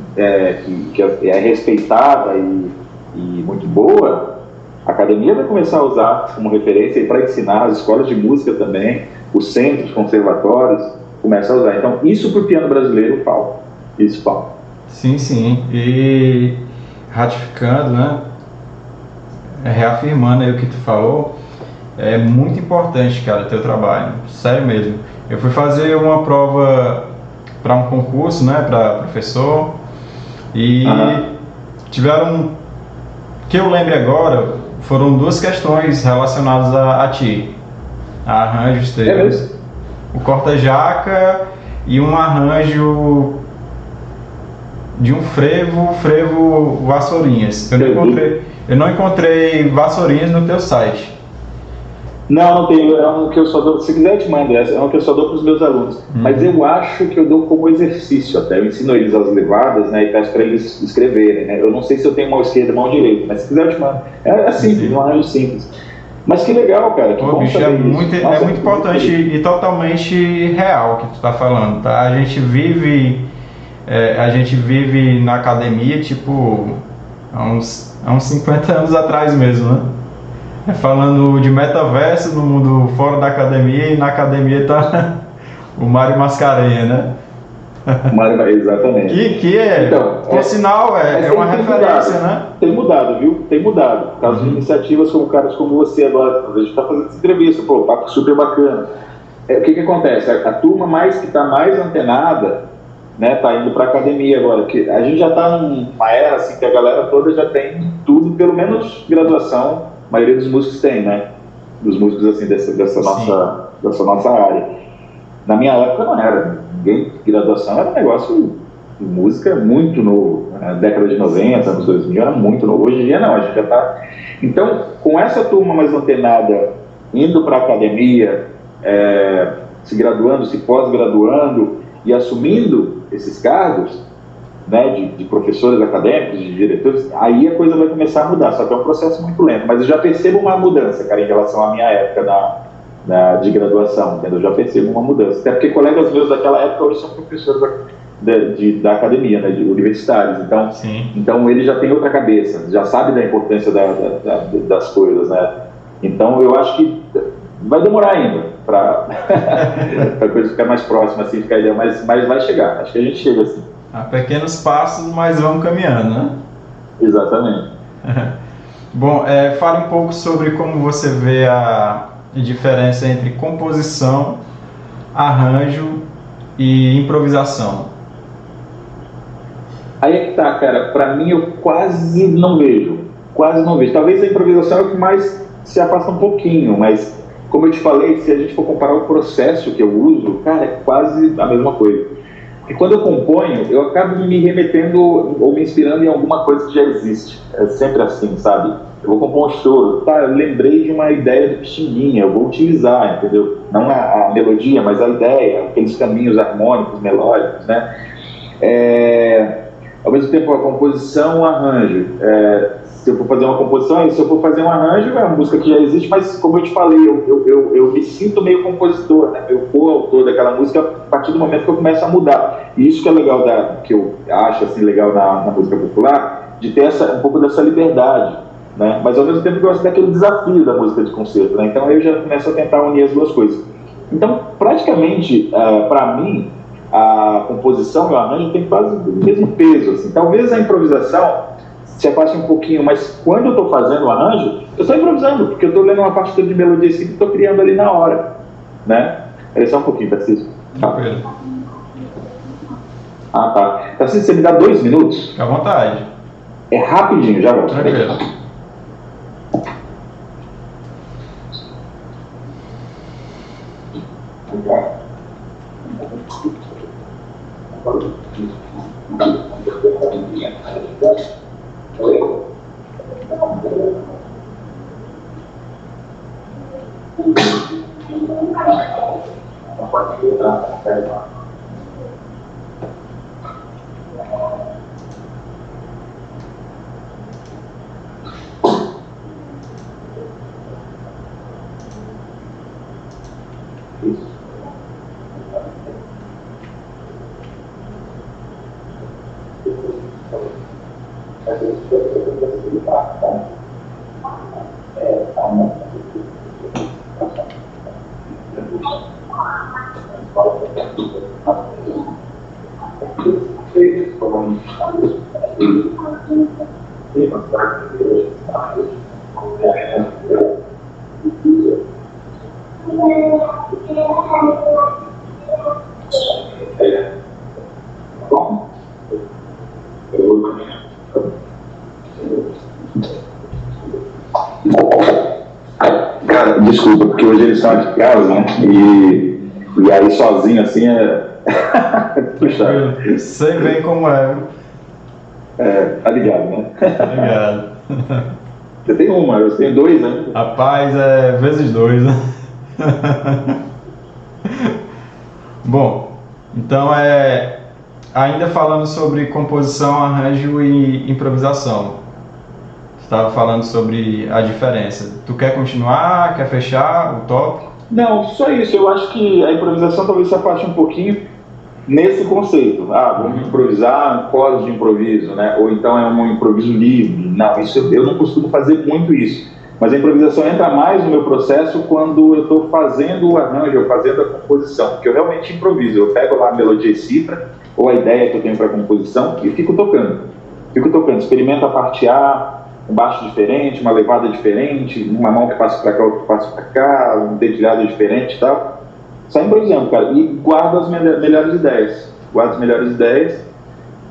que é respeitada e muito boa, a academia vai começar a usar como referência para ensinar, as escolas de música também, os centros, conservatórios, começam a usar. Então, isso para o piano brasileiro falta. Isso falta. Sim, sim. E ratificando, né? Reafirmando aí o que tu falou, é muito importante, cara, teu trabalho. Sério mesmo. Eu fui fazer uma prova para um concurso, né? Para professor. E tiveram, que eu lembre agora, foram duas questões relacionadas a ti. A arranjos teus. O corta-jaca e um arranjo de um frevo vassourinhas. Eu não encontrei vassourinhas no teu site. Não tem. É um que eu só dou. Se quiser, eu te mando essa. É um que eu só dou para os meus alunos. Mas eu acho que eu dou como exercício até. Eu ensino eles as levadas, né? E peço para eles escreverem, né? Eu não sei se eu tenho mão esquerda e mão direita, mas se quiser, eu te mando. É simples, um arranjo simples. Mas que legal, cara. Que bom, bicho, é muito importante e totalmente real o que tu tá falando, tá? A gente vive na academia, tipo, há uns 50 anos atrás mesmo, né? Falando de metaverso no mundo fora da academia, e na academia tá o Mário Mascarenhas, né? Exatamente. Que por sinal, é uma referência, né? Tem mudado, viu? Tem mudado. Por causa de iniciativas como caras como você agora. A gente está fazendo essa entrevista, papo super bacana. O que acontece? A turma que está mais antenada, né, tá indo para academia agora. Que a gente já está numa era assim, que a galera toda já tem tudo, pelo menos graduação. A maioria dos músicos tem, né? Dos músicos assim, dessa nossa área. Na minha época não era. Graduação era um negócio de música muito novo. Na década de 90, anos 2000, era muito novo. Hoje em dia não, a gente já está... Então, com essa turma mais antenada, indo para a academia, se graduando, se pós-graduando e assumindo esses cargos, né, de professores acadêmicos, de diretores, aí a coisa vai começar a mudar, só que é um processo muito lento. Mas eu já percebo uma mudança, cara, em relação à minha época de graduação, entendeu? Eu já percebo uma mudança. Até porque colegas meus daquela época hoje são professores da academia, né, de universitários. Então ele já tem outra cabeça, já sabe da importância das coisas, né? Então eu acho que vai demorar ainda para a coisa ficar mais próxima, assim, ficar ideia, mas vai chegar. Acho que a gente chega assim. A pequenos passos, mas vamos caminhando, né? Exatamente. Bom, fale um pouco sobre como você vê a diferença entre composição, arranjo e improvisação. Aí é que tá, cara. Pra mim, eu quase não vejo. quase não vejo. Talvez a improvisação é o que mais se afasta um pouquinho, mas como eu te falei, se a gente for comparar o processo que eu uso, cara, é quase a mesma coisa. Porque quando eu componho, eu acabo me remetendo ou me inspirando em alguma coisa que já existe. É sempre assim, sabe? Eu vou compor um choro, tá, eu lembrei de uma ideia do Pixinguinha, eu vou utilizar, entendeu? Não a melodia, mas a ideia, aqueles caminhos harmônicos, melódicos, né? Ao mesmo tempo, a composição, o arranjo. Se eu for fazer uma composição, se eu for fazer um arranjo, é uma música que já existe, mas como eu te falei, eu me sinto meio compositor, né? Eu co-autor daquela música a partir do momento que eu começo a mudar. E isso que é legal, que eu acho assim, legal na música popular, de ter um pouco dessa liberdade, né? Mas ao mesmo tempo eu gosto daquele desafio da música de concerto, né? Então aí eu já começo a tentar unir as duas coisas. Então, praticamente, para mim, a composição e o arranjo tem quase o mesmo peso, assim. Talvez a improvisação se afaste um pouquinho, mas quando eu estou fazendo o arranjo, eu estou improvisando, porque eu estou lendo uma partitura de melodia assim que estou criando ali na hora, né? Espera só um pouquinho, Tarcísio. Tranquilo. Tá. Tarcísio, você me dá 2 minutos? Fica à vontade. É rapidinho, já volto. Tranquilo. Cara, desculpa, porque hoje eles estão de casa, né? E aí sozinho assim Puxa. Sei bem como é. Tá ligado, né? Tá ligado. Você tem uma, eu tenho 2, né? Rapaz, vezes 2, né? Bom, então ainda falando sobre composição, arranjo e improvisação. Você estava falando sobre a diferença. Tu quer continuar? Quer fechar o tópico? Não, só isso. Eu acho que a improvisação talvez se afaste um pouquinho nesse conceito. Vamos improvisar coros de improviso, né? Ou então é um improviso livre. Não, isso eu não costumo fazer muito isso. Mas a improvisação entra mais no meu processo quando eu estou fazendo o arranjo, ou fazendo a composição, porque eu realmente improviso. Eu pego lá a melodia e cifra, ou a ideia que eu tenho para a composição, e fico tocando. Experimento a parte A, um baixo diferente, uma levada diferente, uma mão que passa para cá, outra que passa para cá, um dedilhado diferente e tal. Só improvisando, cara. E guardo as melhores ideias.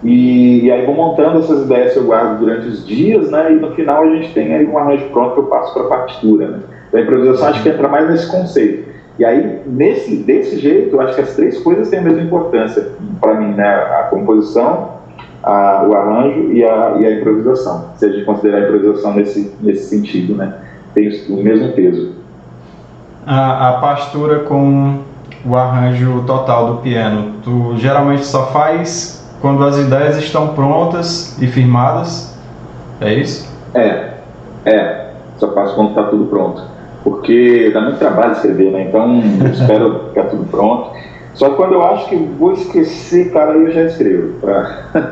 E aí vou montando essas ideias que eu guardo durante os dias, né? E no final a gente tem aí um arranjo pronto que eu passo para a partitura, né? Então a improvisação acho que entra mais nesse conceito. E aí, desse jeito, eu acho que as 3 coisas têm a mesma importância para mim, né? A composição, o arranjo e a improvisação. Se a gente considerar a improvisação nesse sentido, né? Tem o mesmo peso. A partitura com o arranjo total do piano, tu geralmente só faz quando as ideias estão prontas e firmadas? É isso? Só faço quando está tudo pronto. Porque dá muito trabalho escrever, né? Então eu espero ficar tudo pronto. Só que quando eu acho que vou esquecer, cara, aí eu já escrevo.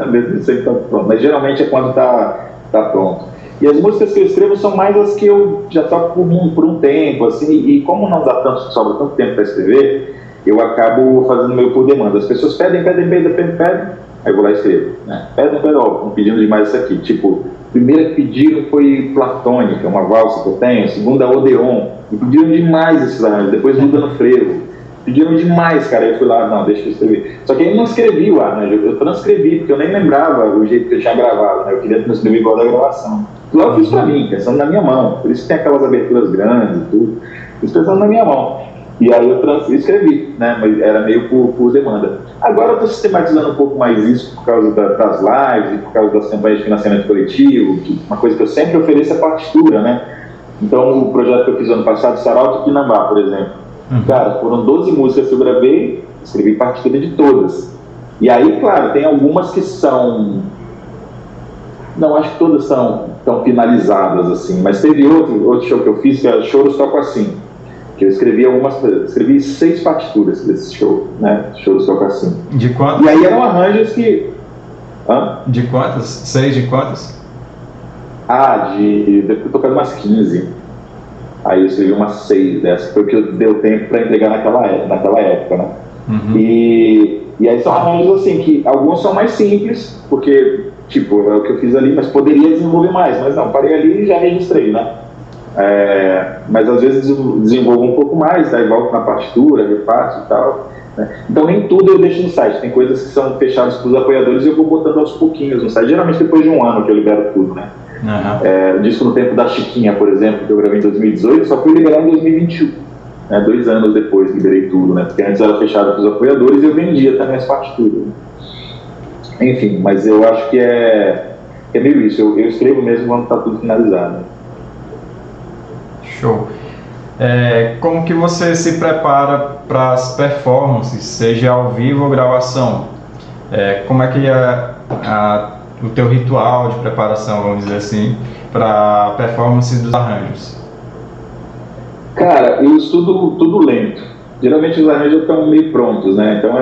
Mesmo sem estar pronto. Mas geralmente é quando tá pronto. E as músicas que eu escrevo são mais as que eu já toco por um tempo, assim. E como não dá sobra tanto tempo para escrever, eu acabo fazendo meio por demanda. As pessoas pedem, aí eu vou lá e escrevo, né? Pedem, estão pedindo demais isso aqui. Tipo, a primeira que pediram foi Platônica, uma valsa que eu tenho. A segunda, Odeon. E pediram demais esses arranjos. Depois muda no frevo. Pediram demais, cara. Aí eu fui lá, não, deixa eu escrever. Só que aí eu não escrevi o arranjo, eu transcrevi, porque eu nem lembrava o jeito que eu tinha gravado, né? Eu queria transcrever igual da gravação. Lá eu fiz pra mim, pensando na minha mão. Por isso que tem aquelas aberturas grandes e tudo. Fiz pensando na minha mão. E aí eu escrevi, né? Mas era meio por demanda. Agora eu estou sistematizando um pouco mais isso por causa das lives e por causa das campanhas de financiamento coletivo. Uma coisa que eu sempre ofereço é partitura, né? Então o projeto que eu fiz ano passado, Sarau Tupinambá, por exemplo. Cara, foram 12 músicas que eu gravei, escrevi partitura de todas. E aí, claro, tem algumas que são... Não, acho que todas estão finalizadas, assim. Mas teve outro show que eu fiz, que era Choros Toco Assim. Que eu escrevi 6 partituras desse show, né? Choros Toco Assim. De quantas? E aí eram arranjos que... De quantas? 6 de quantas? Deve ter tocado umas 15. Aí eu escrevi umas 6 dessas, foi o que deu tempo para entregar naquela época, né? E aí são arranjos assim, que alguns são mais simples, porque, tipo, é o que eu fiz ali, mas poderia desenvolver mais, mas não, parei ali e já registrei, né? Mas às vezes desenvolvo um pouco mais, daí volto na partitura, refaço e tal, né? Então nem tudo eu deixo no site, tem coisas que são fechadas para os apoiadores e eu vou botando aos pouquinhos no site, geralmente depois de um ano que eu libero tudo, né? O disco No Tempo da Chiquinha, por exemplo, que eu gravei em 2018, só fui liberar em 2021, né? 2 anos depois liberei tudo, né? Porque antes era fechado para os apoiadores e eu vendia também as partituras, né? Enfim, mas eu acho que é meio isso, eu escrevo mesmo quando está tudo finalizado, né? Show. Como que você se prepara para as performances, seja ao vivo ou gravação? Como é que é o teu ritual de preparação, vamos dizer assim, para a performance dos arranjos? Cara, eu estudo tudo lento. Geralmente os arranjos estão meio prontos, né? Então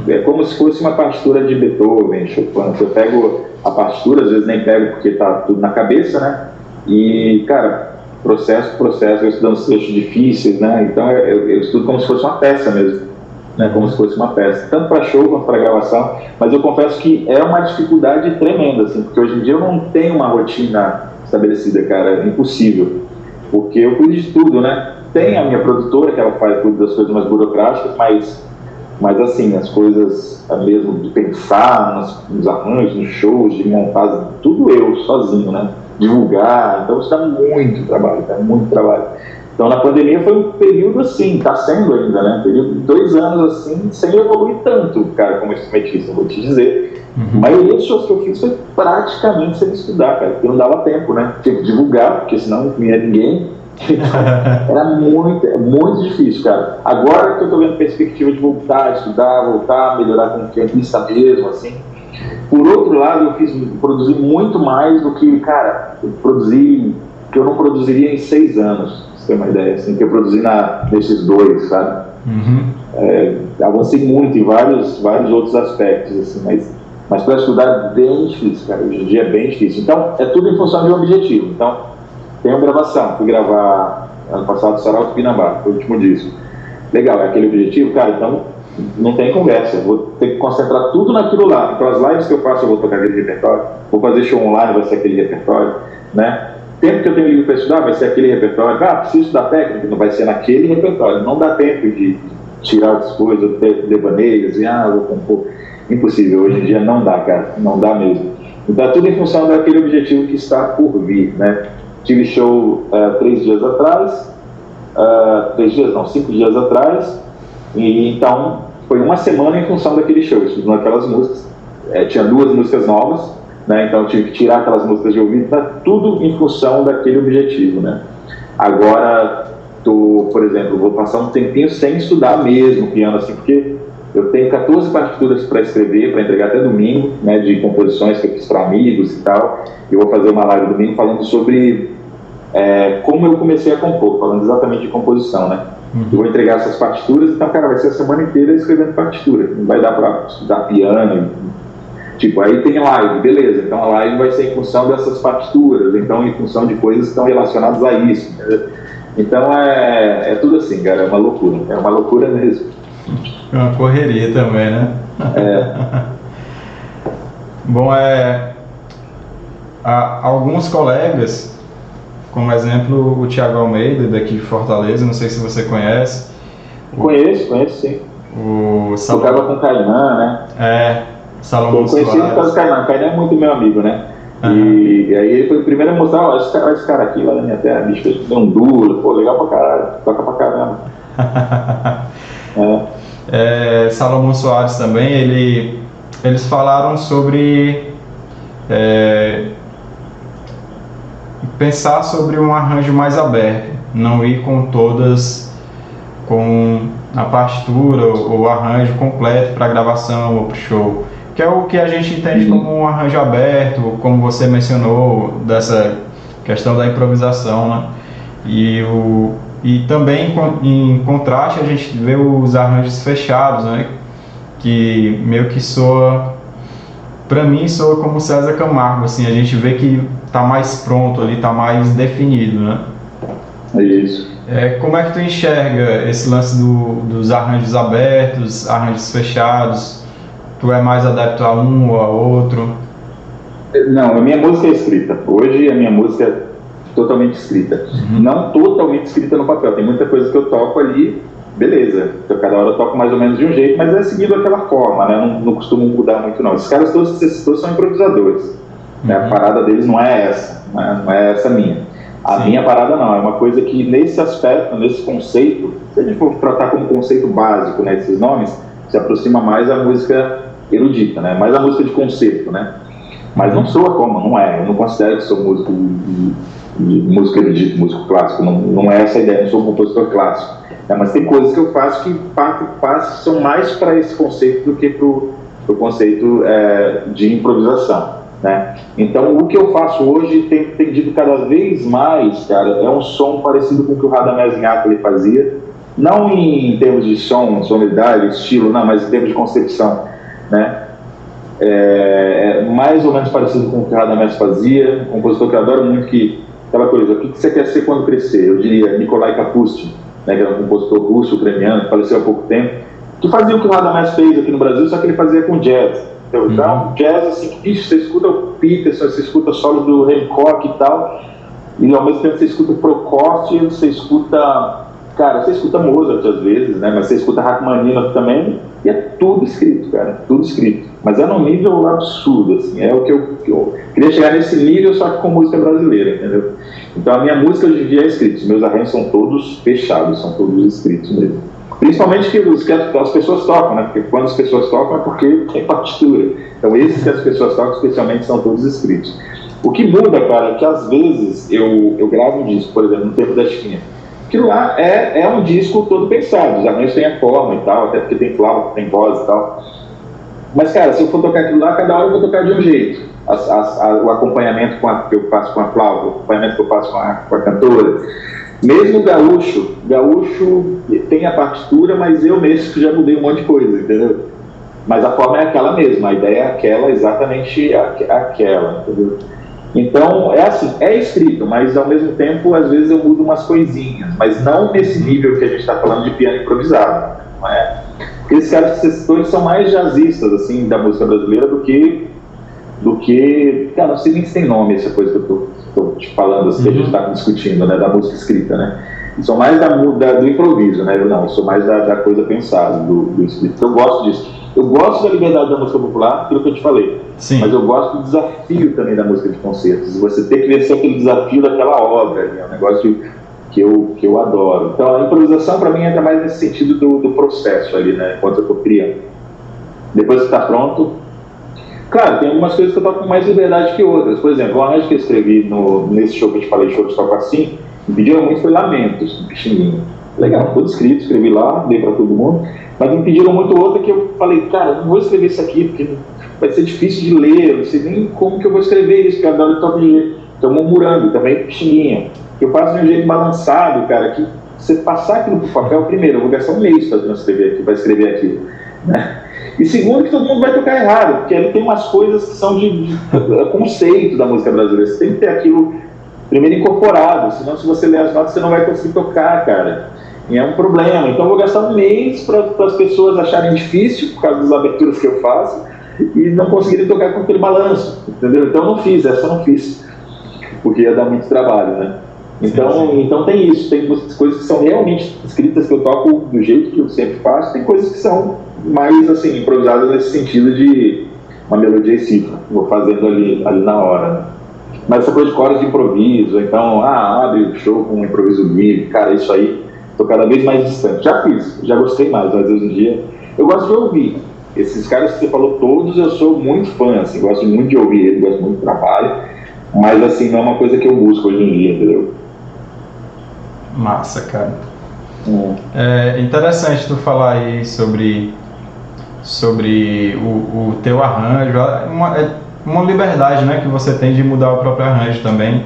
é como se fosse uma partitura de Beethoven, Chopin. Eu pego a partitura, às vezes nem pego porque está tudo na cabeça, né? E, cara, processo por processo, eu estudando os trechos difíceis, né? Então eu estudo como se fosse uma peça mesmo, né? Como se fosse uma peça, tanto para show quanto para gravação. Mas eu confesso que é uma dificuldade tremenda, assim, porque hoje em dia eu não tenho uma rotina estabelecida, cara, é impossível, porque eu cuido de tudo, né? Tem a minha produtora, que ela cuida das coisas mais burocráticas, mas assim, as coisas mesmo de pensar nos arranjos, nos shows, de montar, tudo eu, sozinho, né? Divulgar, então isso dá muito trabalho, muito trabalho. Então na pandemia foi um período assim, está sendo ainda, né? Um período de 2 anos assim, sem evoluir tanto, cara, como instrumentista, vou te dizer. A maioria dos shows que eu fiz foi praticamente sem estudar, cara, porque não dava tempo, né? Tinha que divulgar, porque senão não ia ninguém. Era muito difícil, cara. Agora que eu tô vendo perspectiva de voltar a estudar, voltar a melhorar como pianista mesmo, assim. Por outro lado, eu produzi muito mais do que, cara, que eu não produziria em 6 anos, pra você ter uma ideia, assim, que eu produzi nesses 2, sabe? Avancei muito em vários outros aspectos, assim, mas para estudar é bem difícil, cara, hoje em dia é bem difícil. Então, é tudo em função de um objetivo. Então, tem uma gravação, fui gravar ano passado Sarau Tupinambá, foi o último disco. Legal, é aquele objetivo, cara, então não tem conversa, vou ter que concentrar tudo naquilo lá. Então as lives que eu faço eu vou tocar aquele repertório, vou fazer show online, vai ser aquele repertório, né? Tempo que eu tenho livro para estudar, vai ser aquele repertório. Preciso estudar técnica, não vai ser naquele repertório. Não dá tempo de tirar outras coisas, devaneios, vou compor. Impossível, hoje em dia não dá, cara, não dá mesmo. Então é tudo em função daquele objetivo que está por vir, né? Tive show 3 dias atrás, 5 dias atrás, e então foi uma semana em função daquele show, estudando aquelas músicas, tinha 2 músicas novas, né, então eu tive que tirar aquelas músicas de ouvido, tudo em função daquele objetivo, né. Agora, por exemplo, vou passar um tempinho sem estudar mesmo piano, assim, porque eu tenho 14 partituras para escrever, para entregar até domingo, né, de composições que eu fiz para amigos e tal, e eu vou fazer uma live domingo falando sobre como eu comecei a compor, falando exatamente de composição, né? Eu vou entregar essas partituras, então, cara, vai ser a semana inteira escrevendo partitura, não vai dar para estudar piano, tipo, aí tem live, beleza, então a live vai ser em função dessas partituras, então em função de coisas que estão relacionadas a isso, entendeu? Então é tudo assim, cara, é uma loucura mesmo. É uma correria também, né? Bom, alguns colegas, como exemplo o Thiago Almeida, daqui de Fortaleza, não sei se você conhece. Conheço sim. Tocava com o Kainan, né? Salomão Soares. Eu conheci por causa do Kainan é muito meu amigo, né? E aí ele foi o primeiro a mostrar, ó, esse cara aqui lá na minha terra, bicho, fez um duro, pô, legal pra caralho, toca pra caramba. Salomão Soares também, eles falaram sobre pensar sobre um arranjo mais aberto, não ir com todas, com a partitura ou o arranjo completo para gravação ou para show, que é o que a gente entende como um arranjo aberto, como você mencionou, dessa questão da improvisação, né? E também em contraste a gente vê os arranjos fechados, né? Que meio que soa, para mim soa como César Camargo, assim, a gente vê que tá mais pronto ali, tá mais definido, né? É isso. Como é que tu enxerga esse lance dos arranjos abertos, arranjos fechados? Tu é mais adepto a um ou a outro? Não, a minha música é escrita. Hoje a minha música é totalmente escrita. Não totalmente escrita no papel. Tem muita coisa que eu toco ali, beleza. Então, cada hora eu toco mais ou menos de um jeito, mas é seguindo aquela forma, né? Não costumo mudar muito, não. Esses caras todos que você citou são improvisadores. Né? A parada deles não é essa, né? Não é essa minha. A minha parada não, é uma coisa que nesse aspecto, nesse conceito, se a gente for tratar como conceito básico, né, esses nomes, se aproxima mais da música erudita, né, mais da música de concerto, né, mas não soa como, não é, eu não considero que sou músico músico erudito, músico clássico, não é essa a ideia, não sou um compositor clássico, né, mas tem coisas que eu faço que são mais para esse conceito do que para o conceito de improvisação. Né? Então, o que eu faço hoje tem tendido cada vez mais, cara, é um som parecido com o que o Radamés Inhatali ele fazia, não em termos de som, sonoridade, estilo, não, mas em termos de concepção, né? Mais ou menos parecido com o que o Radamés fazia, um compositor que eu adoro muito, aquela coisa, o que você quer ser quando crescer? Eu diria Nikolai Kapustin, né, que era um compositor russo, ucraniano, que faleceu há pouco tempo, que fazia o que o Radamés fez aqui no Brasil, só que ele fazia com jazz. Então, jazz, assim, que você escuta o Peterson, você escuta o solo do Hancock e tal, e ao mesmo tempo você escuta o Prokofiev, você escuta Mozart às vezes, né, mas você escuta Rachmaninoff também, e é tudo escrito, cara, tudo escrito. Mas é num nível absurdo, assim, é o que eu queria chegar nesse nível, só que com música brasileira, entendeu? Então a minha música hoje em dia é escrita, os meus arranjos são todos fechados, são todos escritos mesmo. Principalmente que as pessoas tocam, né? Porque quando as pessoas tocam é porque tem partitura. Então esses que as pessoas tocam especialmente são todos escritos. O que muda, cara, é que às vezes eu gravo um disco, por exemplo, no Tempo da Chiquinha. Aquilo lá é um disco todo pensado, os arranjos têm a forma e tal, até porque tem flauta, tem voz e tal. Mas, cara, se eu for tocar aquilo lá, cada hora eu vou tocar de um jeito. O acompanhamento que eu faço com a flauta, o acompanhamento que eu faço com a cantora. Mesmo gaúcho tem a partitura, mas eu mesmo já mudei um monte de coisa, entendeu? Mas a forma é aquela mesma, a ideia é aquela, exatamente aquela, entendeu? Então, é assim, é escrito, mas ao mesmo tempo, às vezes eu mudo umas coisinhas, mas não nesse nível que a gente está falando de piano improvisado, não é? Porque esses caras que você citou, eles são mais jazzistas, assim, da música brasileira do que cara, não sei nem se tem nome essa coisa que eu estou te falando, assim, que a gente está discutindo, né, da música escrita, né? E são mais do improviso, né? Eu sou mais da coisa pensada, do escrito. Eu gosto disso. Eu gosto da liberdade da música popular, aquilo que eu te falei. Sim. Mas eu gosto do desafio também da música de concertos. Você tem que vencer aquele desafio daquela obra, né? É um negócio que eu adoro. Então a improvisação para mim entra mais nesse sentido do processo ali, né? Enquanto eu estou criando. Depois que está pronto. Claro, tem algumas coisas que eu toco com mais liberdade que outras. Por exemplo, o arranjo que eu escrevi nesse show que eu te falei, show de toco assim, me pediram muito foi Lamentos, do Pixinguinha. Legal, tudo escrito, escrevi lá, dei para todo mundo. Mas me pediram muito outra que eu falei, cara, eu não vou escrever isso aqui, porque vai ser difícil de ler, eu não sei nem como que eu vou escrever isso, porque eu toco de jeito. Estou murmurando, também Pixinguinha. Que eu faço de um jeito balançado, cara, que você passar aquilo pro papel, primeiro, eu vou gastar um mês para transcrever aqui, para escrever aquilo, né? E segundo, que todo mundo vai tocar errado, porque ali tem umas coisas que são de conceito da música brasileira. Você tem que ter aquilo primeiro incorporado, senão se você ler as notas você não vai conseguir tocar, cara. E é um problema. Então eu vou gastar um mês para as pessoas acharem difícil, por causa das aberturas que eu faço, e não conseguirem tocar com aquele balanço, entendeu? Então eu não fiz, essa eu não fiz, porque ia dar muito trabalho, né? Então tem isso, tem coisas que são realmente escritas que eu toco do jeito que eu sempre faço, tem coisas que são mais assim, improvisadas nesse sentido de uma melodia e cifra, vou fazendo ali na hora, né? Mas essa coisa de coras de improviso, então, abre o show com um improviso livre, cara, isso aí, tô cada vez mais distante. Já fiz, já gostei mais, mas hoje em dia eu gosto de ouvir. Esses caras que você falou todos, eu sou muito fã, assim, gosto muito de ouvir ele, gosto muito do trabalho, mas assim, não é uma coisa que eu busco hoje em dia, entendeu? Massa, cara. É interessante tu falar aí sobre o teu arranjo, uma liberdade, né, que você tem de mudar o próprio arranjo também.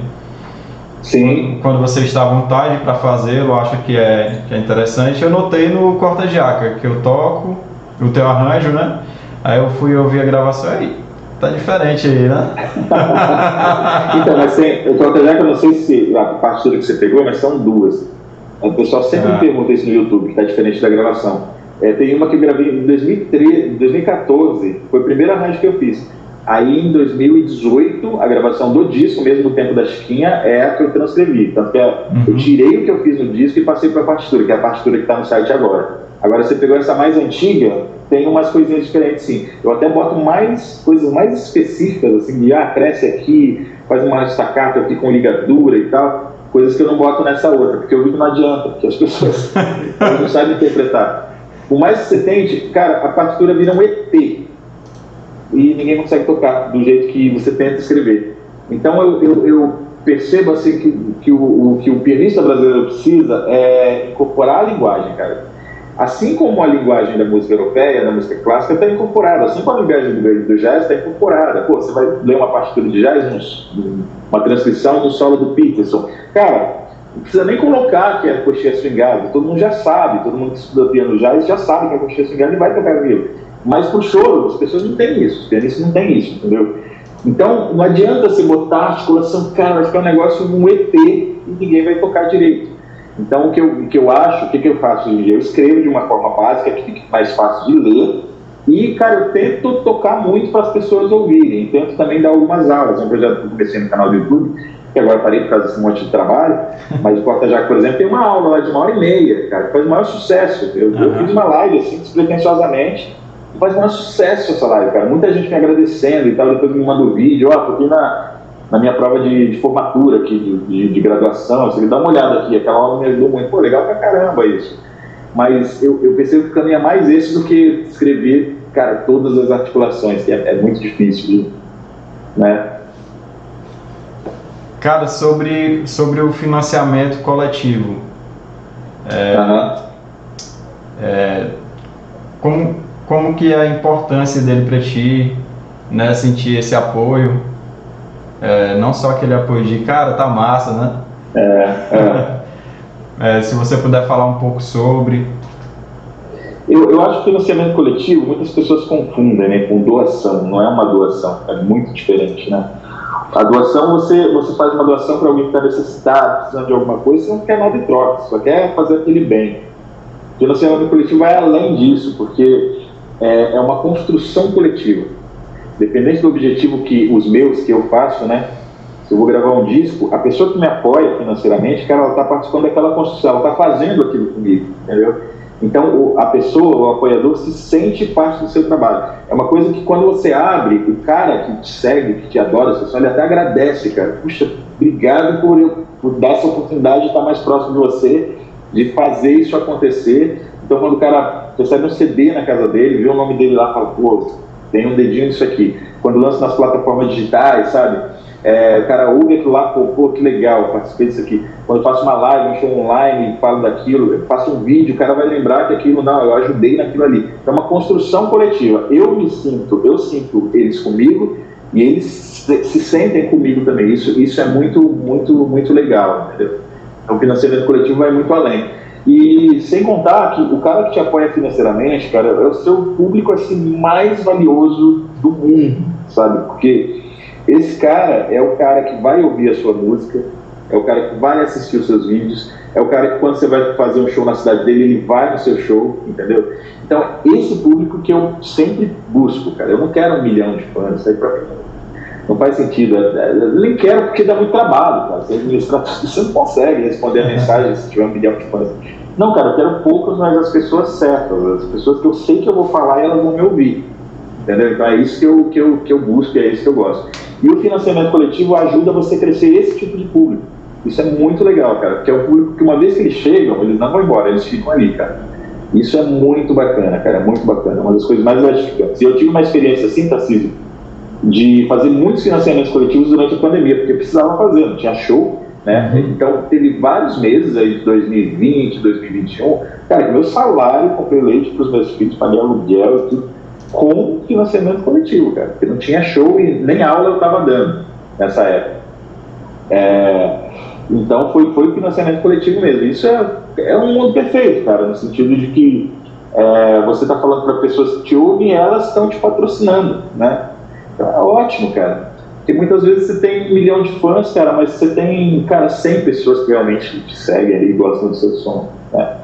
Sim. Quando você está à vontade para fazê-lo, acho que é interessante. Eu notei no Corta Jaca, que eu toco o teu arranjo, né? Aí eu fui ouvir a gravação aí. Tá diferente aí, né? Então, mas o Corta Jaca, eu não sei se a partitura que você pegou, mas são duas. O pessoal sempre me pergunta isso no YouTube, que tá diferente da gravação. Tem uma que eu gravei em 2014, foi o primeiro arranjo que eu fiz. Aí em 2018, a gravação do disco, mesmo no tempo da Chiquinha, é a que eu transcrevi. Tanto que eu tirei o que eu fiz no disco e passei para a partitura, que é a partitura que está no site agora. Agora, você pegou essa mais antiga, tem umas coisinhas diferentes, sim. Eu até boto coisas mais específicas, assim, de cresce aqui, faz uma staccato aqui com ligadura e tal, coisas que eu não boto nessa outra, porque eu vi que não adianta, porque as pessoas não sabem interpretar. Por mais que você tente, cara, a partitura vira um ET. E ninguém consegue tocar do jeito que você tenta escrever. Então eu percebo assim que o pianista brasileiro precisa é incorporar a linguagem, cara. Assim como a linguagem da música europeia, da música clássica está incorporada, assim como a linguagem do jazz está incorporada. Pô, você vai ler uma partitura de jazz, uma transcrição do solo do Peterson. Cara, não precisa nem colocar que é coxinha swingada, todo mundo já sabe, todo mundo que estuda piano jazz já sabe que é coxinha swingada e vai tocar aquilo. Mas pro choro, as pessoas não têm isso, os pianistas não têm isso, entendeu? Então, não adianta você botar a articulação, cara, vai ficar um negócio, um ET, e ninguém vai tocar direito. Então, o que eu acho, o que eu faço hoje em dia? Eu escrevo de uma forma básica, que fique mais fácil de ler, e, cara, eu tento tocar muito para as pessoas ouvirem, tento também dar algumas aulas. É um projeto que eu comecei no canal do YouTube, que agora parei por causa desse monte de trabalho, mas o Corta Jaca, por exemplo, tem uma aula lá de 1h30, cara, que faz o maior sucesso. Eu fiz uma live, assim, despretensiosamente, faz um sucesso essa live, cara. Muita gente me agradecendo e tal, depois me manda o vídeo, tô aqui na minha prova de formatura aqui, de graduação, assim, dá uma olhada aqui, aquela aula me ajudou muito, pô, legal pra caramba isso. Mas eu percebo que o caminho é mais esse do que escrever, cara, todas as articulações, que é muito difícil, né? Cara, sobre o financiamento coletivo, como que é a importância dele para ti, né, sentir esse apoio, não só aquele apoio de, cara, tá massa, né? Se você puder falar um pouco sobre... Eu acho que financiamento coletivo, muitas pessoas confundem, né, com doação. Não é uma doação, é muito diferente, né? A doação, você faz uma doação para alguém que está necessitado, precisando de alguma coisa, você não quer nada em troca, só quer fazer aquele bem. O financiamento coletivo vai além disso, porque é uma construção coletiva. Dependente do objetivo que eu faço, né? Se eu vou gravar um disco, a pessoa que me apoia financeiramente, cara, ela está participando daquela construção, ela está fazendo aquilo comigo, entendeu? Então, a pessoa, o apoiador, se sente parte do seu trabalho. É uma coisa que quando você abre, o cara que te segue, que te adora, ele até agradece, cara. Puxa, obrigado por dar essa oportunidade de estar mais próximo de você, de fazer isso acontecer. Então, quando o cara recebe um CD na casa dele, vê o nome dele lá, fala, pô, tem um dedinho nisso aqui. Quando lança nas plataformas digitais, sabe? O cara ouve aquilo lá, pô, que legal, participei disso aqui. Quando eu faço uma live, um show online, falo daquilo, eu faço um vídeo, o cara vai lembrar que aquilo, não, eu ajudei naquilo ali. É uma construção coletiva. Eu sinto eles comigo e eles se sentem comigo também. Isso é muito, muito, muito legal, entendeu? Então, o financiamento coletivo vai muito além. E sem contar que o cara que te apoia financeiramente, cara, é o seu público assim, mais valioso do mundo, sabe? Porque esse cara é o cara que vai ouvir a sua música, é o cara que vai assistir os seus vídeos, é o cara que quando você vai fazer um show na cidade dele, ele vai no seu show, entendeu? Então, esse público que eu sempre busco, cara. Eu não quero 1 milhão de fãs, isso aí pra mim não faz sentido. Eu nem quero porque dá muito trabalho, cara. Você administrar tudo, você não consegue responder a mensagem se tiver 1 milhão de fãs. Não, cara, eu quero poucos, mas as pessoas certas, as pessoas que eu sei que eu vou falar e elas vão me ouvir. entendeu? Então é isso que eu busco, é isso que eu gosto. E o financiamento coletivo ajuda você a crescer esse tipo de público. Isso é muito legal, cara, porque é um público que uma vez que eles chegam, eles não vão embora, eles ficam ali, cara. Isso é muito bacana, cara, é muito bacana, uma das coisas mais gratificantes. E eu tive uma experiência assim, Tarcísio, de fazer muitos financiamentos coletivos durante a pandemia, porque precisava fazer, não tinha show, né? Então teve vários meses aí de 2020, 2021, cara, que meu salário, comprei leite para os meus filhos, paguei aluguel e tudo, com financiamento coletivo, cara, porque não tinha show e nem aula eu estava dando nessa época. Então foi financiamento coletivo mesmo. Isso é um mundo perfeito, cara, no sentido de que você está falando para pessoas que te ouvem e elas estão te patrocinando, né? Então é ótimo, cara. Porque muitas vezes você tem 1 milhão de fãs, cara, mas você tem, cara, 100 pessoas que realmente te seguem ali e gostam do seu som, né?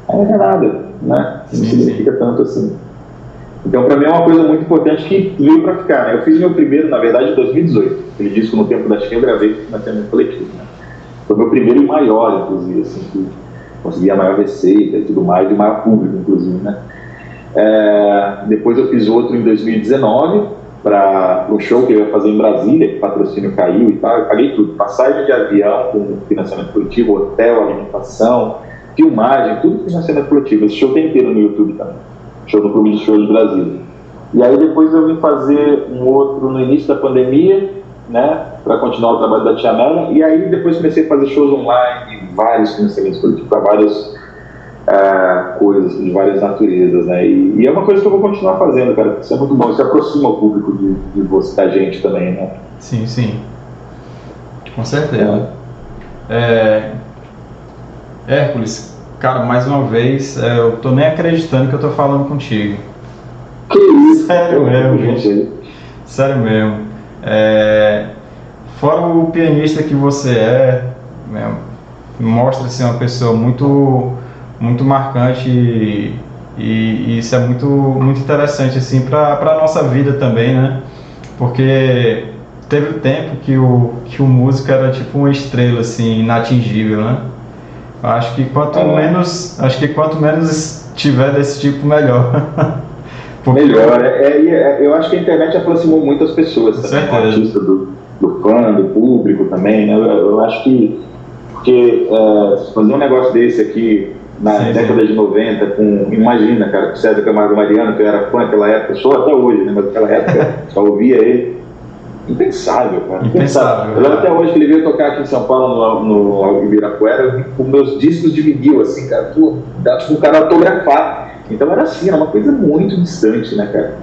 Aí não é nada, né? Não significa tanto assim. Então, para mim é uma coisa muito importante que veio para ficar, né? Eu fiz meu primeiro, na verdade, em 2018. Aquele disco No Tempo da Chiquinha eu gravei com financiamento coletivo, né? Foi meu primeiro e maior, inclusive, assim, que consegui a maior receita e tudo mais, e o maior público, inclusive, né? Depois eu fiz outro em 2019, para o show que eu ia fazer em Brasília, que o patrocínio caiu e tal, eu paguei tudo, passagem de avião com financiamento coletivo, hotel, alimentação, filmagem, tudo financiamento coletivo. Esse show tem inteiro no YouTube também, show no Clube de Show de Brasília. E aí depois eu vim fazer um outro no início da pandemia, né, para continuar o trabalho da Tia Amélia, e aí depois comecei a fazer shows online, vários financiamentos coletivos para várias coisas de várias naturezas, né, e é uma coisa que eu vou continuar fazendo, cara, porque isso é muito bom, isso aproxima o público de você, da gente também, né. Sim, com certeza. Hércules, cara, mais uma vez, eu tô nem acreditando que eu tô falando contigo. Que isso? Sério mesmo, gente. Sério mesmo. Fora o pianista que você mostra-se uma pessoa muito, muito marcante e isso é muito, muito interessante assim, para a nossa vida também, né? Porque teve um tempo que o músico era tipo uma estrela assim, inatingível, né? Acho que quanto menos tiver desse tipo, melhor. Melhor. Eu acho que a internet aproximou muitas pessoas também, o artista do fã, do público também, né? Eu acho que porque fazer um negócio desse aqui na década de 90, imagina, cara, com o César Camargo Mariano, que eu era fã naquela época, sou até hoje, né? Mas naquela época só ouvia ele. Impensável, cara. Impensável. Eu lembro até hoje que ele veio tocar aqui em São Paulo, no Ibirapuera, eu vi com meus discos de vinil, assim, cara, tipo um cara autografado. Então era assim, era uma coisa muito distante, né, cara?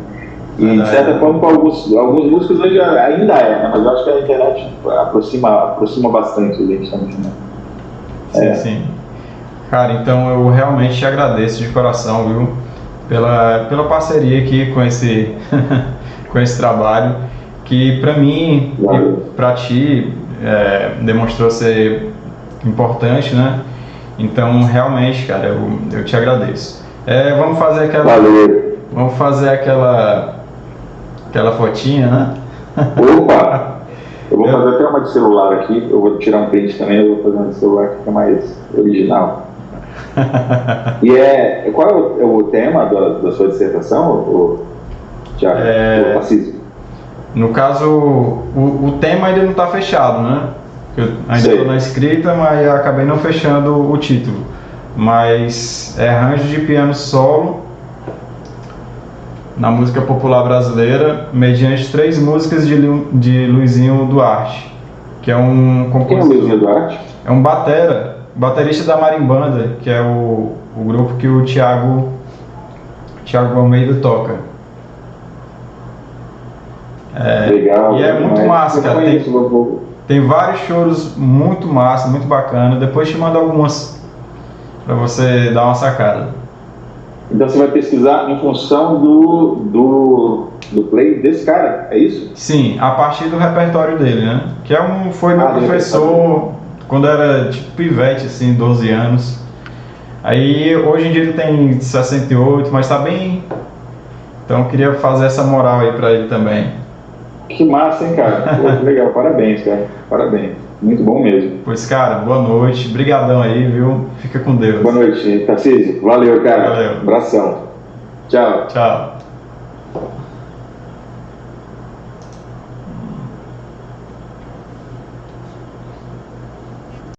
E de certa forma, com alguns músicos hoje ainda né? Mas eu acho que a internet aproxima bastante a gente também, né? Sim. Cara, então eu realmente te agradeço de coração, viu? Pela parceria aqui com esse, com esse trabalho, que pra mim e pra ti demonstrou ser importante, né? Então, realmente, cara, eu te agradeço. Vamos fazer aquela fotinha, né? Opa! Eu vou fazer até uma de celular aqui, eu vou tirar um print também, eu vou fazer uma de celular que fica mais original. E qual é o tema da sua dissertação, Thiago? No caso, o tema ainda não está fechado, né? Eu ainda estou na escrita, mas acabei não fechando o título. Mas é arranjo de piano solo na música popular brasileira, mediante 3 músicas de Luizinho Duarte, que é um compositor. Quem é Luizinho Duarte? É um baterista da Marimbanda, que é o grupo que o Thiago Almeida toca. Legal. E é muito massa, cara. Tem vários choros muito massa, muito bacana. Depois te mando algumas para você dar uma sacada. Então você vai pesquisar em função do play desse cara, é isso? Sim, a partir do repertório dele, né? Que foi meu professor quando era tipo pivete, assim, 12 anos. Aí hoje em dia ele tem 68, mas tá bem. Então eu queria fazer essa moral aí pra ele também. Que massa, hein, cara? Pô, que legal, parabéns, cara. Parabéns. Muito bom mesmo. Pois, cara, boa noite. Brigadão aí, viu? Fica com Deus. Boa noite, Tarcísio. Valeu, cara. Valeu. Abração. Tchau. Tchau.